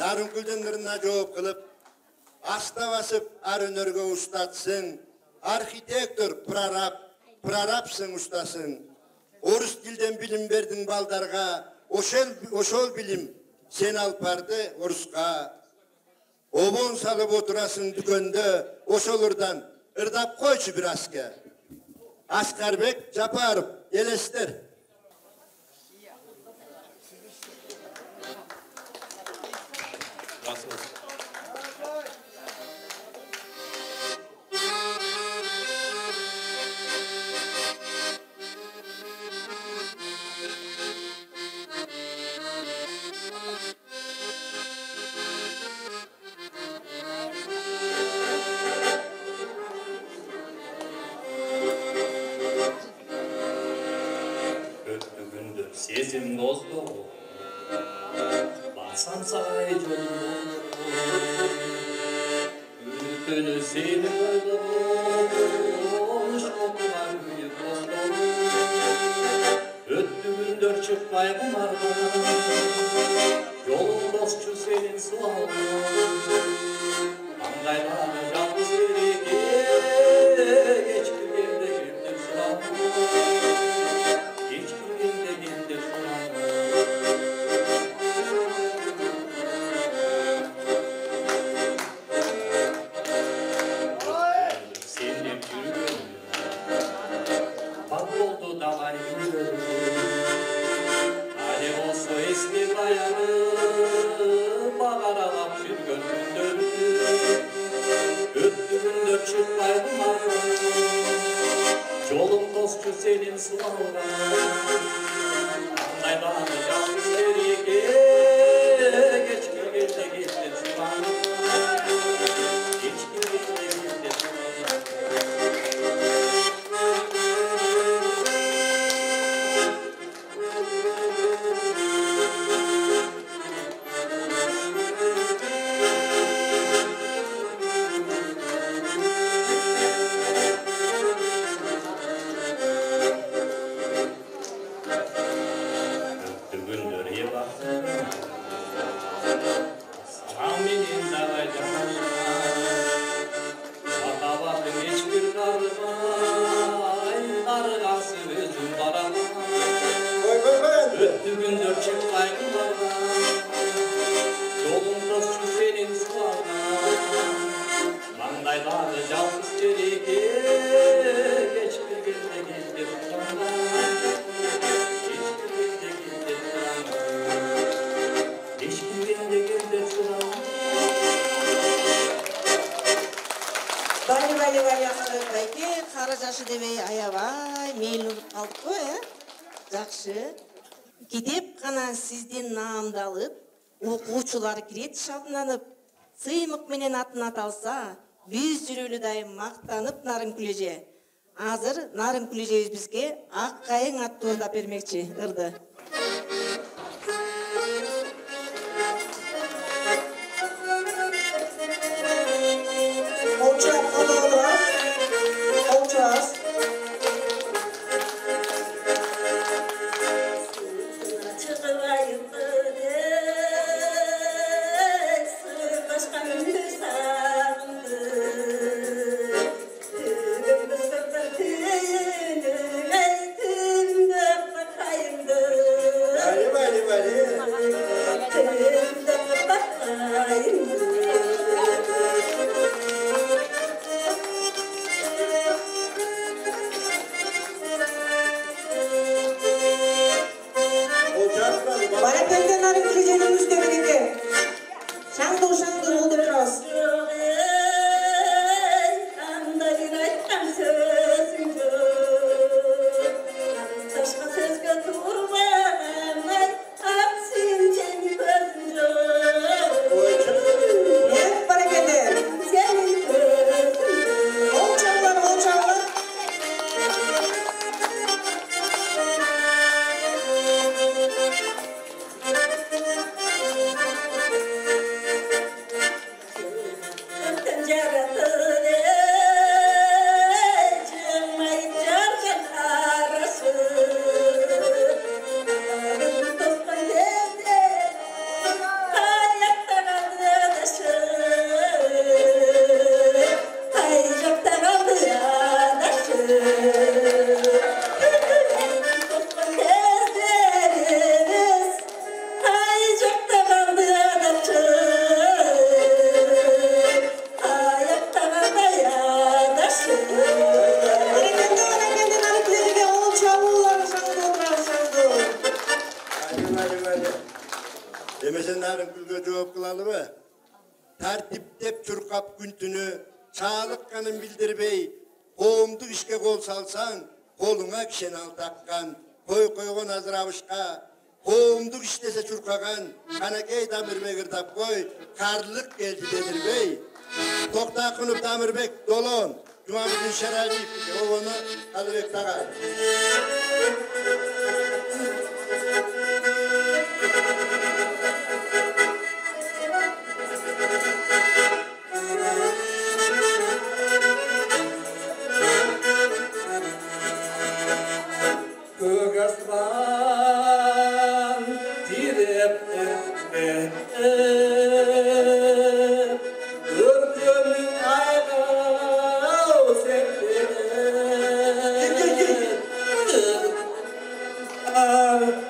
Narınkülden ırına жооп kılıp, asta basıp ar önörgö ustatsın, arxitektor prorapsın ustasın. Orus dilden bilim verdin baldarga, oşol bilim sen alpardı Oruska. Obon salıp oturasın dükönde, oşolurdan ırdap koyçu bir asker. Askarbek Japarov, elester. Sesim bozdu, barsam saray yolunu, ürkünü seni koydum, şoklar büyük dostum. Öttümün dört çıkmay kumardan, yolun dostçu senin sualın. Angaylarını yalnız verike, geç bir yerde girdim sualım. Yolun dostçu senin sualına, anlaylanı yalnız verike, geç gülgelde gittin sualına, geç gülgelde gittin Сизден наамдалып, окуучулар кирет шабнанып, сыймык менен атын аталса, биз жүрөлү дайым мактанып Нарынкүлөжө. Азыр Нарынкүлөжөбүз бизге Ак Кайың аттуу ырдап бермекчи ырды. Kayındır Emesenlerin külge cevap kılalı mı? Tertiptep çurkap güntünü çağılıkkanın bildirbey, qoğumduk işke kol salsan, koluna kişen al takkan, koy koygon azıravışka, qoğumduk iştese çurkagan, kanakey Damirbe gırtap koy, karlılık geldi dedirbey. Tokta kınıp Damirbek dolon, Cumamızın şerali, onu Kadıbek Tagar. Kıgasman tirep Örgümün aynağı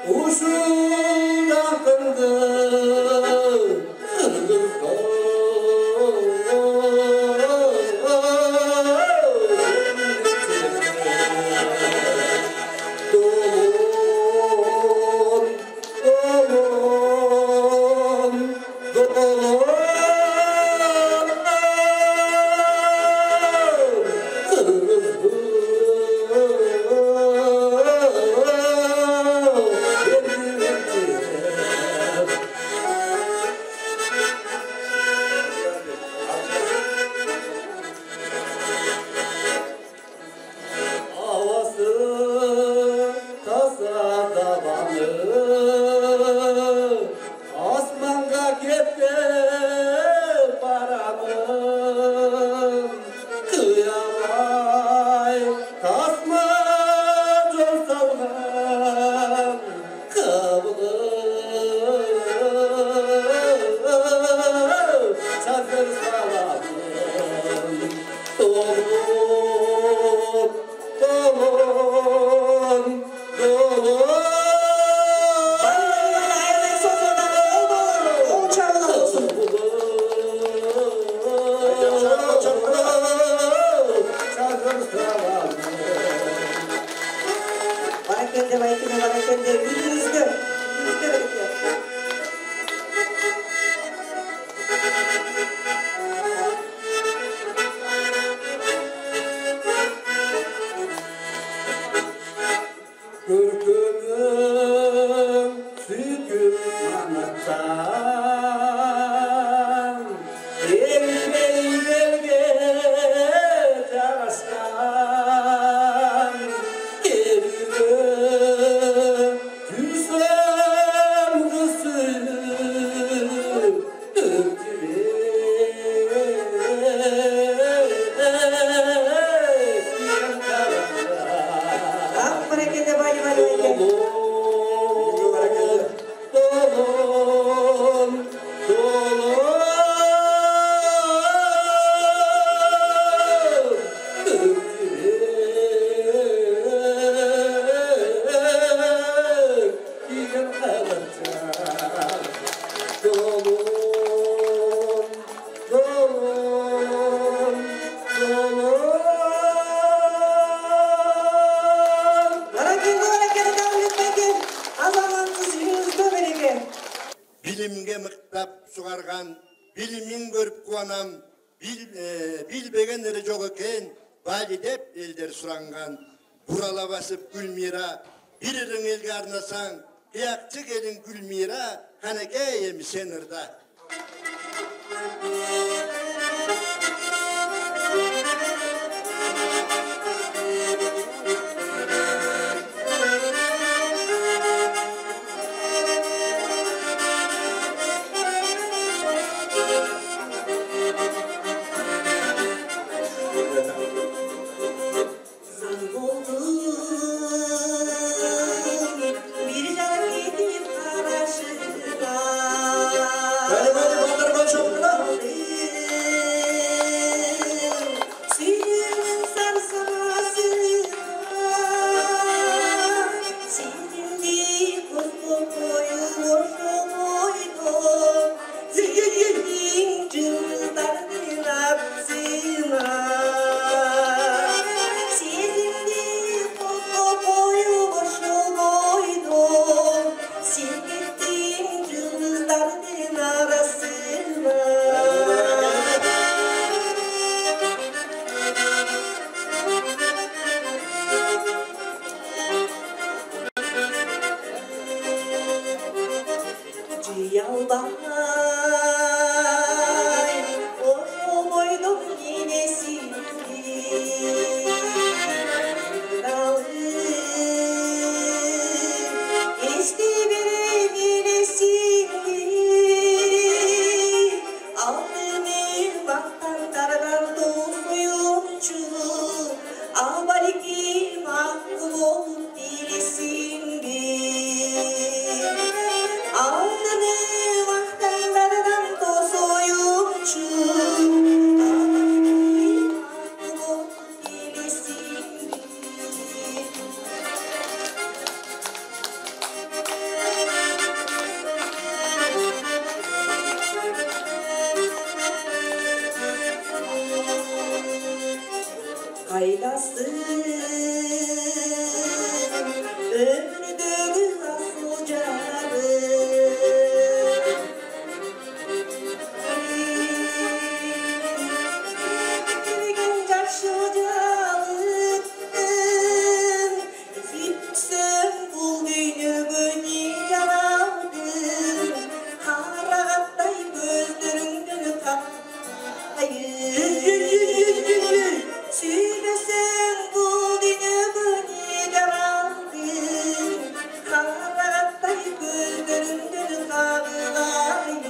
Uşudan kındı Bilimge mıktap sugargan, bilimin görüp kuanam, bilbegenleri çok eken, validep elder surangan. Burala basıp Gülmira, biririn elge arnasan, kıyakçı gelin Gülmira, kaneke yemi senirda. Beni batırma çok lan. жей албай ошол бойдон енесиңди эсте берем элесиңди алтынын бактандардан тосуюмчу ал баликим акы болуп билесиңди алтыны бактандардан тосуюмчу Kaylasın ömrüdөгү асыл жары Келген жакшы жалын Сүйтсөң бул дүйнөгө не жаралдың Карагаттай көздөрүңдөн капайын Süydüsün bu dünyada ne jaraldın Karattay gözlerinden kağılayın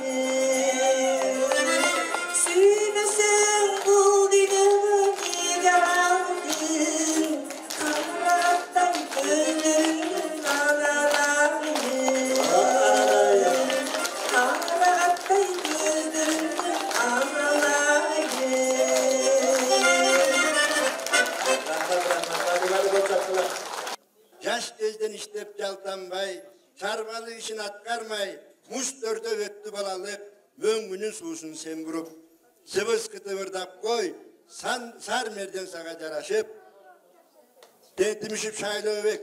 Süydüsün bu dünyada ne jaraldın Karattay gözlerinden kağılayın Karattay gözlerinden kağılayın Жаш кезден иштеп жалтанбай, чарбалык ишин аткармай, муш төрдө өттү балалык, мөңгүнүн суусун сен буруп. Сыбыс кытыбырдап кой, сар мерден сага жарашып. Тентимишип шайлообек,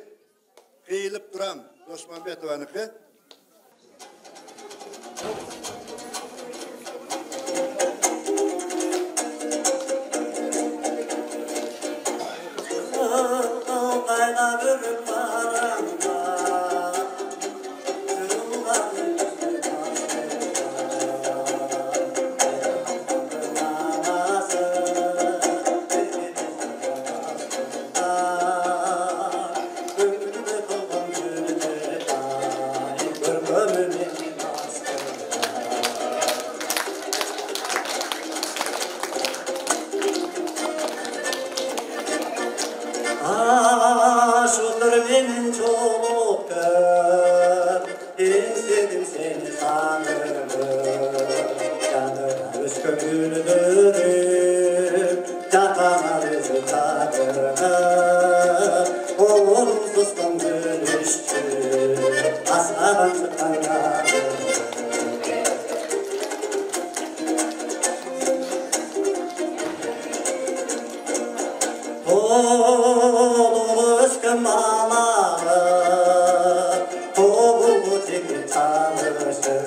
кыйылып турам, Досманбетованыкы. Kayda bürüp baranda Kırılgan Namazı Ömrümde kalkan gününe dair Görmümün Aşıktır benim çok gör İstedim seni sanırım Yanına üst kömür dönüp Yatana yüzü tadırım Oğulsuzdan dönüştü Aslan çıkan yarım Oğul ıskım ağları Oğul teki tanışır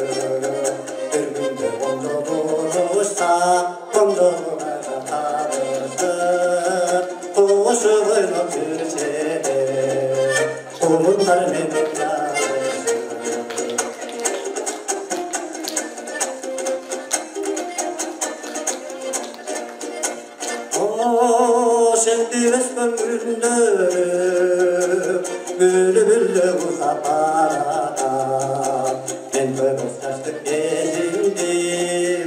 Bir günde ondu buluşsa Konduğuna da tanışır Kuşu boynu Türkçe'de Kulunlar memek yarışır Şektiğiniz ömrünü Bülbülle uzap arada Ben böyle saçtık gezimdi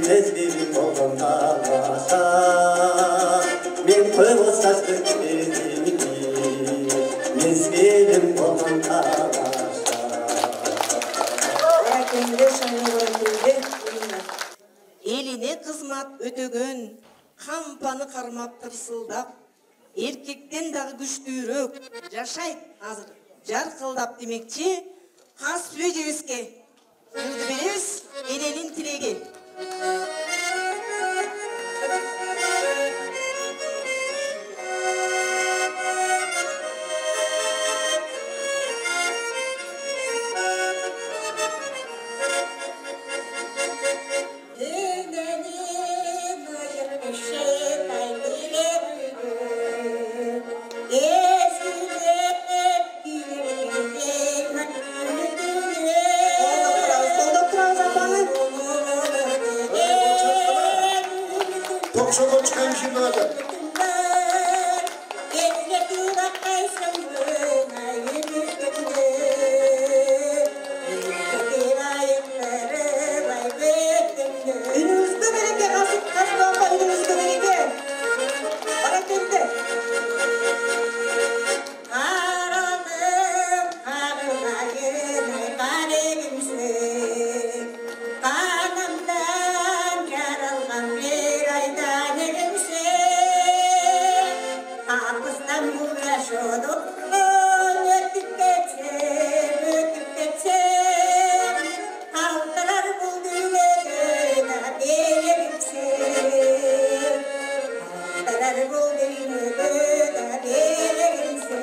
Mezgilim oldum talaşa Ben böyle saçtık gezimdi Mezgilim oldum talaşa Eline kızmat ötögön Kampanı karmap tırsıldap Erkekten dağı güçlüyrök Жашайт азыр жаркылдап демекчи Кас сөйжебеске Сырды беребиз Эненин тилеги Okşama çıkan şimdi hadi. Ünümüzde bereke kasıklaşma, ünümüzde bereke. Harekette. Karalım karılayım kalemse kanımdan yaralgan bir aydan elimse hapıstan uğraşıyorduk ötüp geçsem halkalar bu dünyada değerimse halkalar bu dünyada değerimse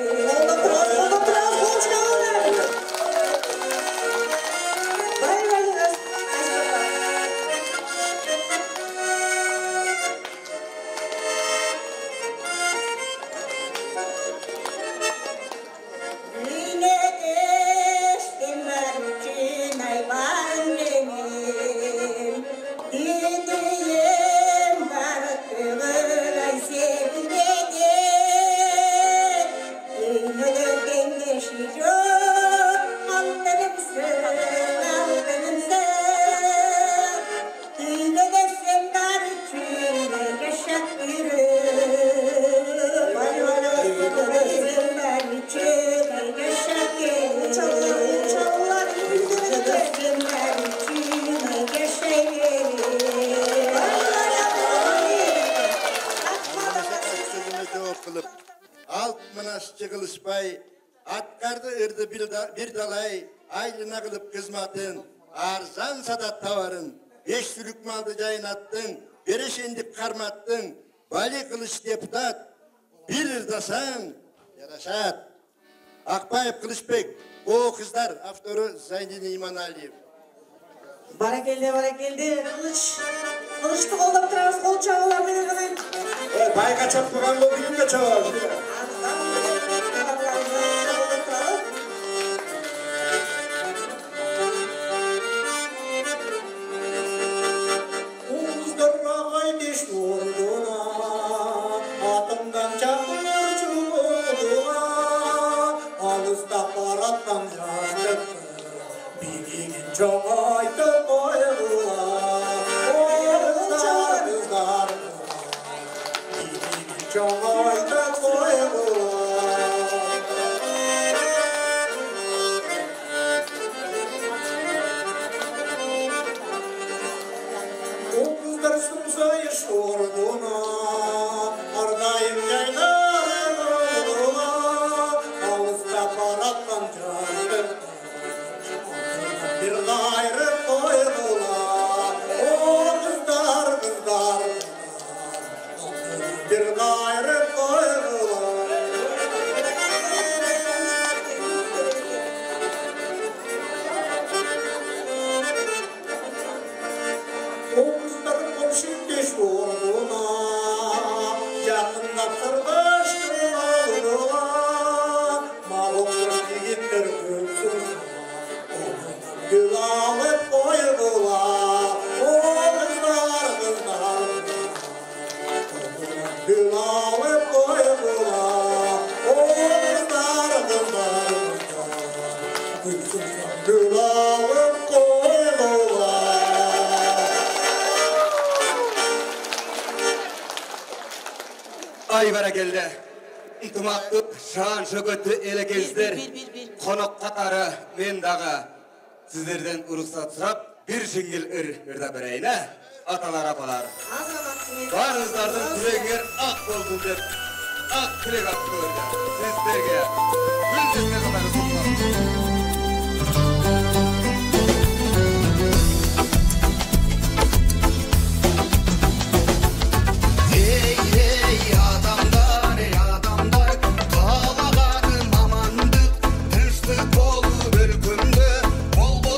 Çıkılışpay, atkardı ırdı bir dalay, aylına kılıp kızmatın, arzan sadat tavarın, 5 sürük maldı cayın attın, bereş endip karmattın, bali kılıç deputat, bir ırdasan, yaraşat. Akbayıp Kılıçbek, o kızlar, avtoru Zaydin İman Aliyev. Barakeldi, kılıçты қолдап тұрамыз, қол чағылар менен ғана. Байға чаппаған бұл білімге чағылар. Ay barakelli, ıtımaklı şan şökötü ele kezder, konuk katarı men dağı sizlerden ruhsat sırap bir şingil ırda bereyne, atalar apalar. Barınızlardan türeğer ak olsun dep, ak türek ak koyda, sizlerge gülsüzme katarı sunmak. Bol bol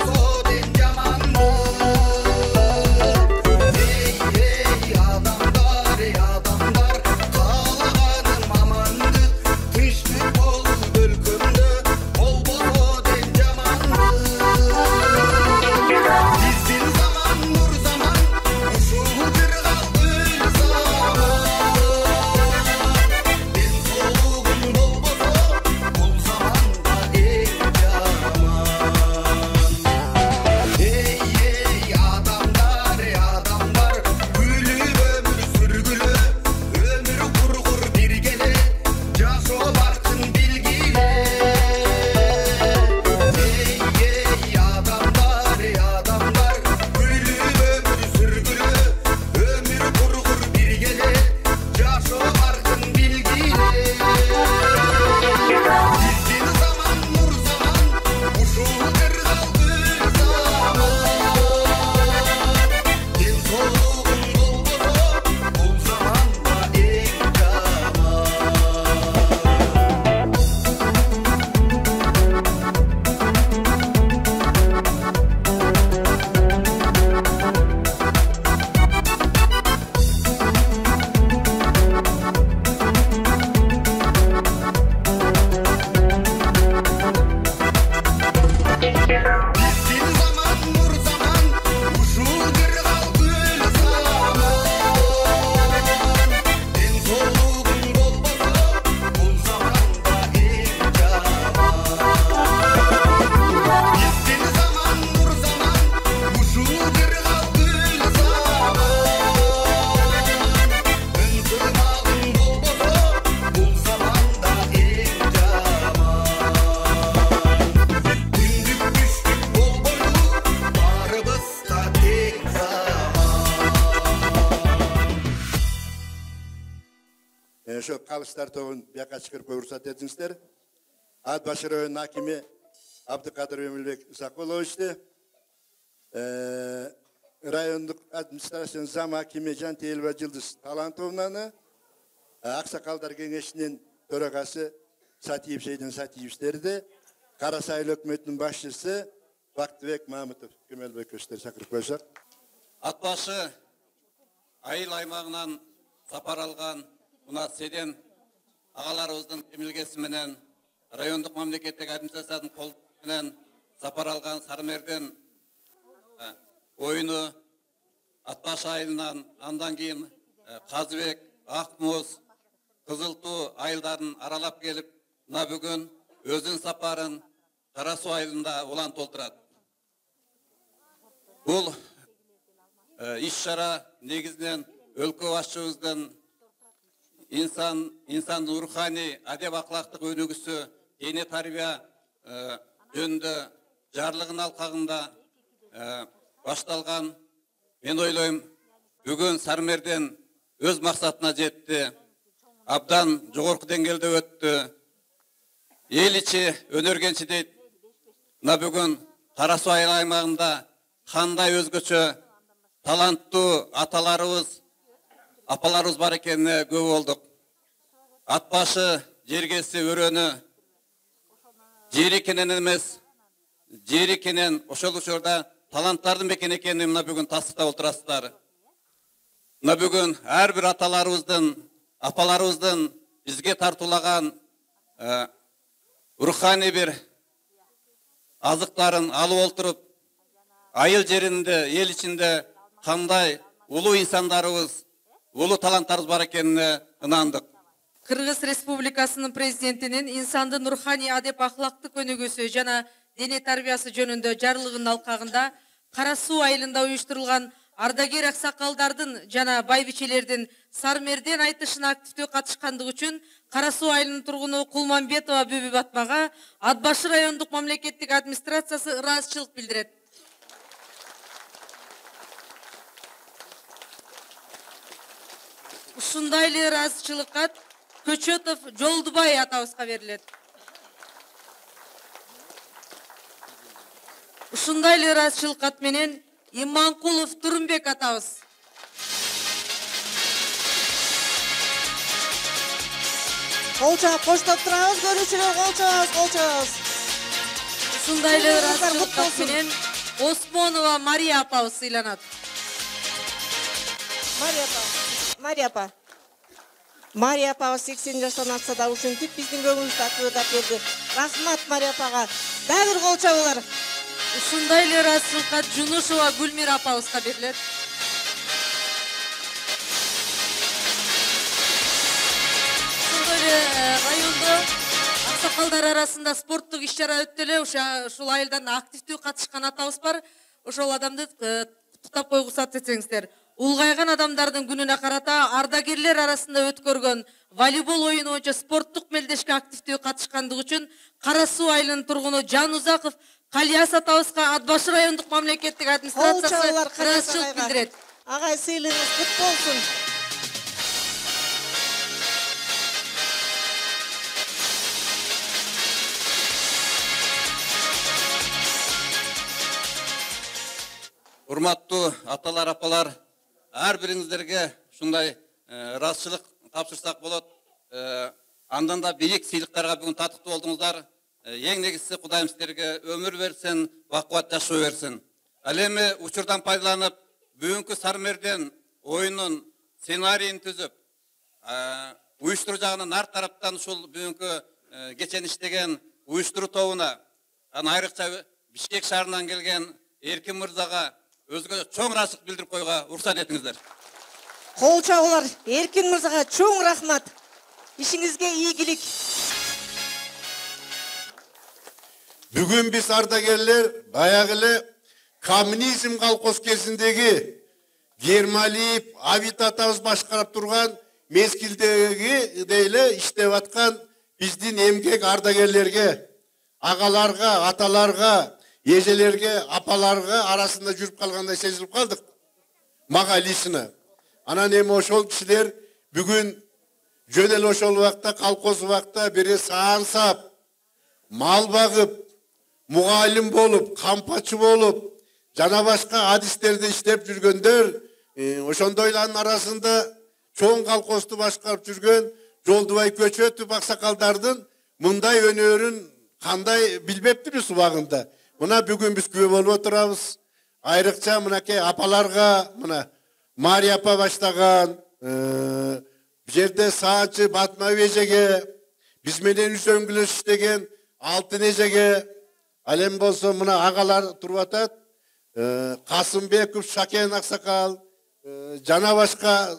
ошо калыштар тобун бияка чыгарып уруксат этиңиздер. Ат Башы районунун акими Абдыкадыр Өмүлбек Исакуловичти, райондук администрациянын зам акими Жантиелова Жылдыз Талантовнаны, Аксакалдар кеңешинин төрагасы Сатиев Сейдин Сатиевичтерди, Кара Сайыл өкмөтүнүн башчысы Бактыбек Мамытов Көмөлбековичтерди чакырып коюшат. Ат Башы айыл аймагынан сапар алган мына седен агаларыбыздын эмилгеси менен райондук мамлекеттик администрациянын колдоо менен сапар алган Сармерден оюну Ат Башы айылынан, андан кийин Казыбек, Акмуз, Кызыл Туу айылдарын аралап келип, мына бүгүн өзүнүн сапарын Кара Суу айылында улан толтурат. Бул иш-чара негизинен өлкө башчыбыздын инсандын руханий адеп аклактык өнүгүүсү, дене тарбия жөнүндө жарлыгын алкагында башталган. Мен ойлойм, бүгүн Сармерден өз максатына жетти, абдан жогорку деңгээлде өттү. Эл ичи өнөргенчи дейт. Мына бүгүн Кара Суу айыл аймагында кандай өзгөчө таланттуу аталарыбыз, апаларыбыз бар экенине күбө болдук. Ат Башы жергеси өрөнү жер экенен эмес, жер экенен ошол учурда таланттардын бекен экенин мына бүгүн тастыктап отурасыздар. Мына бүгүн ар бир аталарыбыздын, апаларыбыздын бизге тартуулаган руханий бир азыктарын алып олтуруп, айыл жеринде, эл ичинде кандай улуу инсандарыбыз, улуу таланттарыбыз бар экенине ынандык. Кыргыз Республикасынын президентинин инсандын руханий адеп ахлактык өнүгүүсү жана дене тарбиясы жөнүндө жарлыгынын алкагында Кара Суу айылында уюштурулган ардагер аксакалдардын жана байбичелердин Сармерден айтышына активдүү катышкандыгы үчүн Кара Суу айылынын тургуну Кулманбетова Бүбү Батмага Ат Башы райондук мамлекеттик администрациясы ыраазычылык билдирет. Ушундай эле ыраазычылык кат Көчөтов Жолдубай атабызга берилет. Ушундай эле ыраазычылык кат менен Иманкулов Турумбек атабыз. Колчоп коштоп турабыз, көрүүчүлөр, колчоп. Ушундай эле ыраазычылык кат менен Осмонова Мария апабыз сыйланат. Мария апабыз 80 жаштан атса да ушинтип биздин көңүлүбүздү ачуудап берди. Рахмат Мария апага. Дагы бир колчобулар. Ушундай эле ыраазычылык кат Жунушова Гүлмира апабызга берилет. Ушундай эле райондо аксакалдар арасында спорттук иш-чара өттү эле, ушул айылдан активдүү катышкан атабыз бар. Ошол адамды куттуктап койгуга уруксат этсеңиздер. Улгайган адамдардын күнүнө карата ардагерлер арасында өткөргөн волейбол оюну боюнча спорттук мелдешке активдүү катышкандыгы үчүн Кара Суу айылынын тургуну Жанузаков Калияс атабызга Ат Башы райондук мамлекеттик администрациясы ыраазычылык билдирет. Агай, сыйлыгыңыз кут болсун. Урматтуу аталар, апалар, ар бириңиздерге ушундай ыраазычылык тапшырсак болот. Андан да бийик сыйлыктарга бүгүн татыктуу болдуңуздар. Эң негизгиси Кудайым силерге өмүр берсин, бакубат жашоо берсин. Ал эми учурдан пайдаланып, бүгүнкү Сармерден оюнун сценарийин түзүп, уюштуруу жагынан ар тараптан ушул бүгүнкү кечен иштеген уюштуруу тобуна, айрыкча Бишкек шаарынан келген Эркин мырзага өзгө чоң ыраазычылык билдирип коюуга уруксат этиңиздер. Колчобулар, Эркин мырзага чоң рахмат. Ишиңизге ийгилик. Бүгүн биз ардагерлер баягы эле коммунизм колхоз кезиндеги Гермалиев, Абит атабыз башкарып турган мезгилдеги эле иштеп аткан биздин эмгек ардагерлерге, агаларга, аталарга, эжелерге, апаларга арасында жүрүп калгандай сезилип калдык. Мага лично. Анан эми ошол кишилер бүгүн жөн эле ошол убакта колхоз убакта бири саан сап, мал багып, мугалим болуп, кампачы болуп, жана башка адистерди иштеп жүргөндөр, ошондойлардын арасында чоң колхозду башкарып жүргөн Жолдубай Көчөтүп аксакалдардын мындай өнөрүн кандай билбептирбиз убагында. Мына бүгүн биз күбө болуп отурабыз. Айрыкча мынакей апаларга, мына Мария апа баштаган, жерде саатчы Батма эжеге, биз менен үзөңгүлөш иштеген Алтын эжеге, ал эми болсо мына агалар туруп атат. Касымбеков, Шакен аксакал, жана башка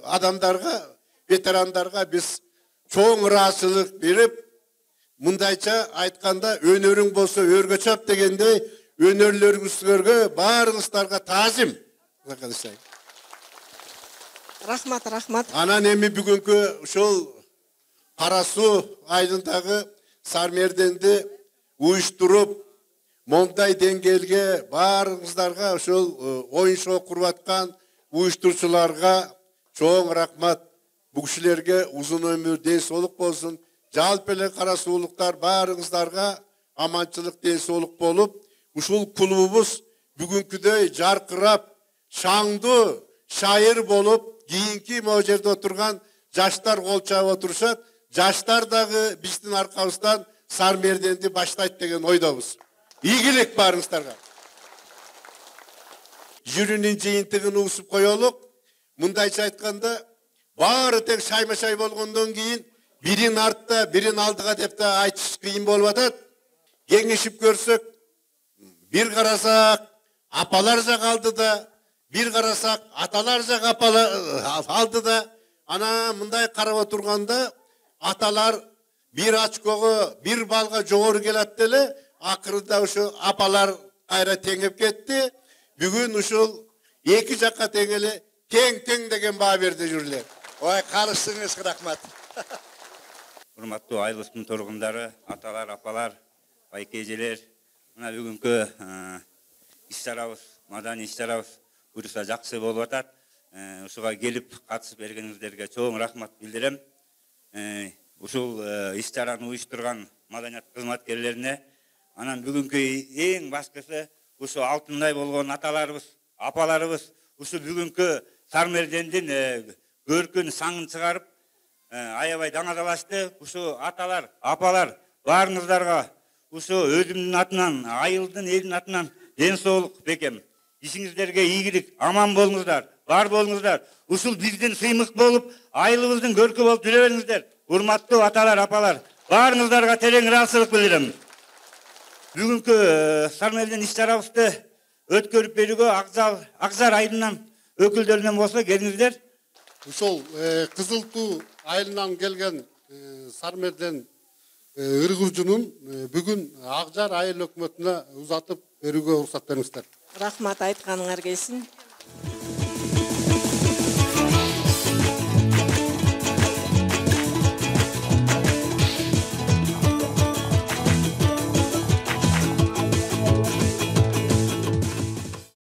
адамдарга, ветерандарга биз чоң ыраазычылык берип, мындайча айтканда өнөрүң болсо өргө чап дегендей, өнөрлөрүңүзгө баарыңыздарга таазим. Рахмат, рахмат. Анан эми бүгүнкү ушул Кара Суу айылындагы Сармерденди уюштуруп, мондай деңгээлге баарыңыздарга ушул оюн шоо куруп аткан уюштуруучуларга чоң рахмат. Бу кишилерге узун өмүр, ден соолук болсун. Жалпы эле Кара Суулуктар баарыңыздарга аманчылык, ден соолук болуп, ушул клубубуз бүгүнкүдөй жаркырап, шаңдуу, шайыр болуп, кийинки могу жерде отурган жаштар кол чаап отурушат. Жаштар дагы биздин аркабыздан Сармерденди баштайт деген ойдобуз. Ийгилик баарыңыздарга. Жүрүнүн жыйынтыгын угусуп коелук. Мындайча айтканда, баары тең шайма-шай болгондон кийин бирин артта, бирин алдыга деп да айтыш кыйын болуп атат. Кеңешип көрсөк, бир карасак апалар жак алдыда, бир карасак аталар жак алдыда. Ана мындай карап отурганда аталар бир очкого, бир балга жогору келат деле, акырында ушу апалар кайра теңеп кетти. Бүгүн ушул эки жакка тең эле тең деген баа берди жүрлөр. Ой, карышсыңыз, рахмат. Урматтуу айылыбыздын тургундары, аталар, апалар, байке эжелер, мына бүгүнкү иш-чарабыз, маданий иш-чарабыз буюрса жакшы болуп атат. Ушуга келип катышып бергениңиздерге чоң рахмат билдирем. Ушул иш-чараны уюштурган маданият кызматкерлерине, анан бүгүнкү эң башкысы ушу алтындай болгон аталарыбыз, апаларыбыз, ушу бүгүнкү Сармердендин көркүн саңын чыгарып, аябай даңазалашты. Ушу аталар, апалар, баарыңыздарга ушу өзүмдүн атынан, айылдын, элдин атынан ден соолук бекем. Ишиңиздерге ийгилик, аман болуңуздар, бар болуңуздар. Ушул биздин сыймык болуп, айылыбыздын көркү болуп жүрө бериңиздер. Урматтуу аталар, апалар, баарыңыздарга терең ыраазычылык билдирем. Бүгүнкү Сармерден иш-чарабызды өткөрүп берүүгө Акжар айылынан өкүлдөрүнөн болсо келиңиздер. Ушул Кызыл Туу айылынан келген Сармерден ыргыжунун бүгүн Акжар айыл өкмөтүнө узатып берүүгө уруксат бериңиздер. Рахмат, айтканыңар келсин.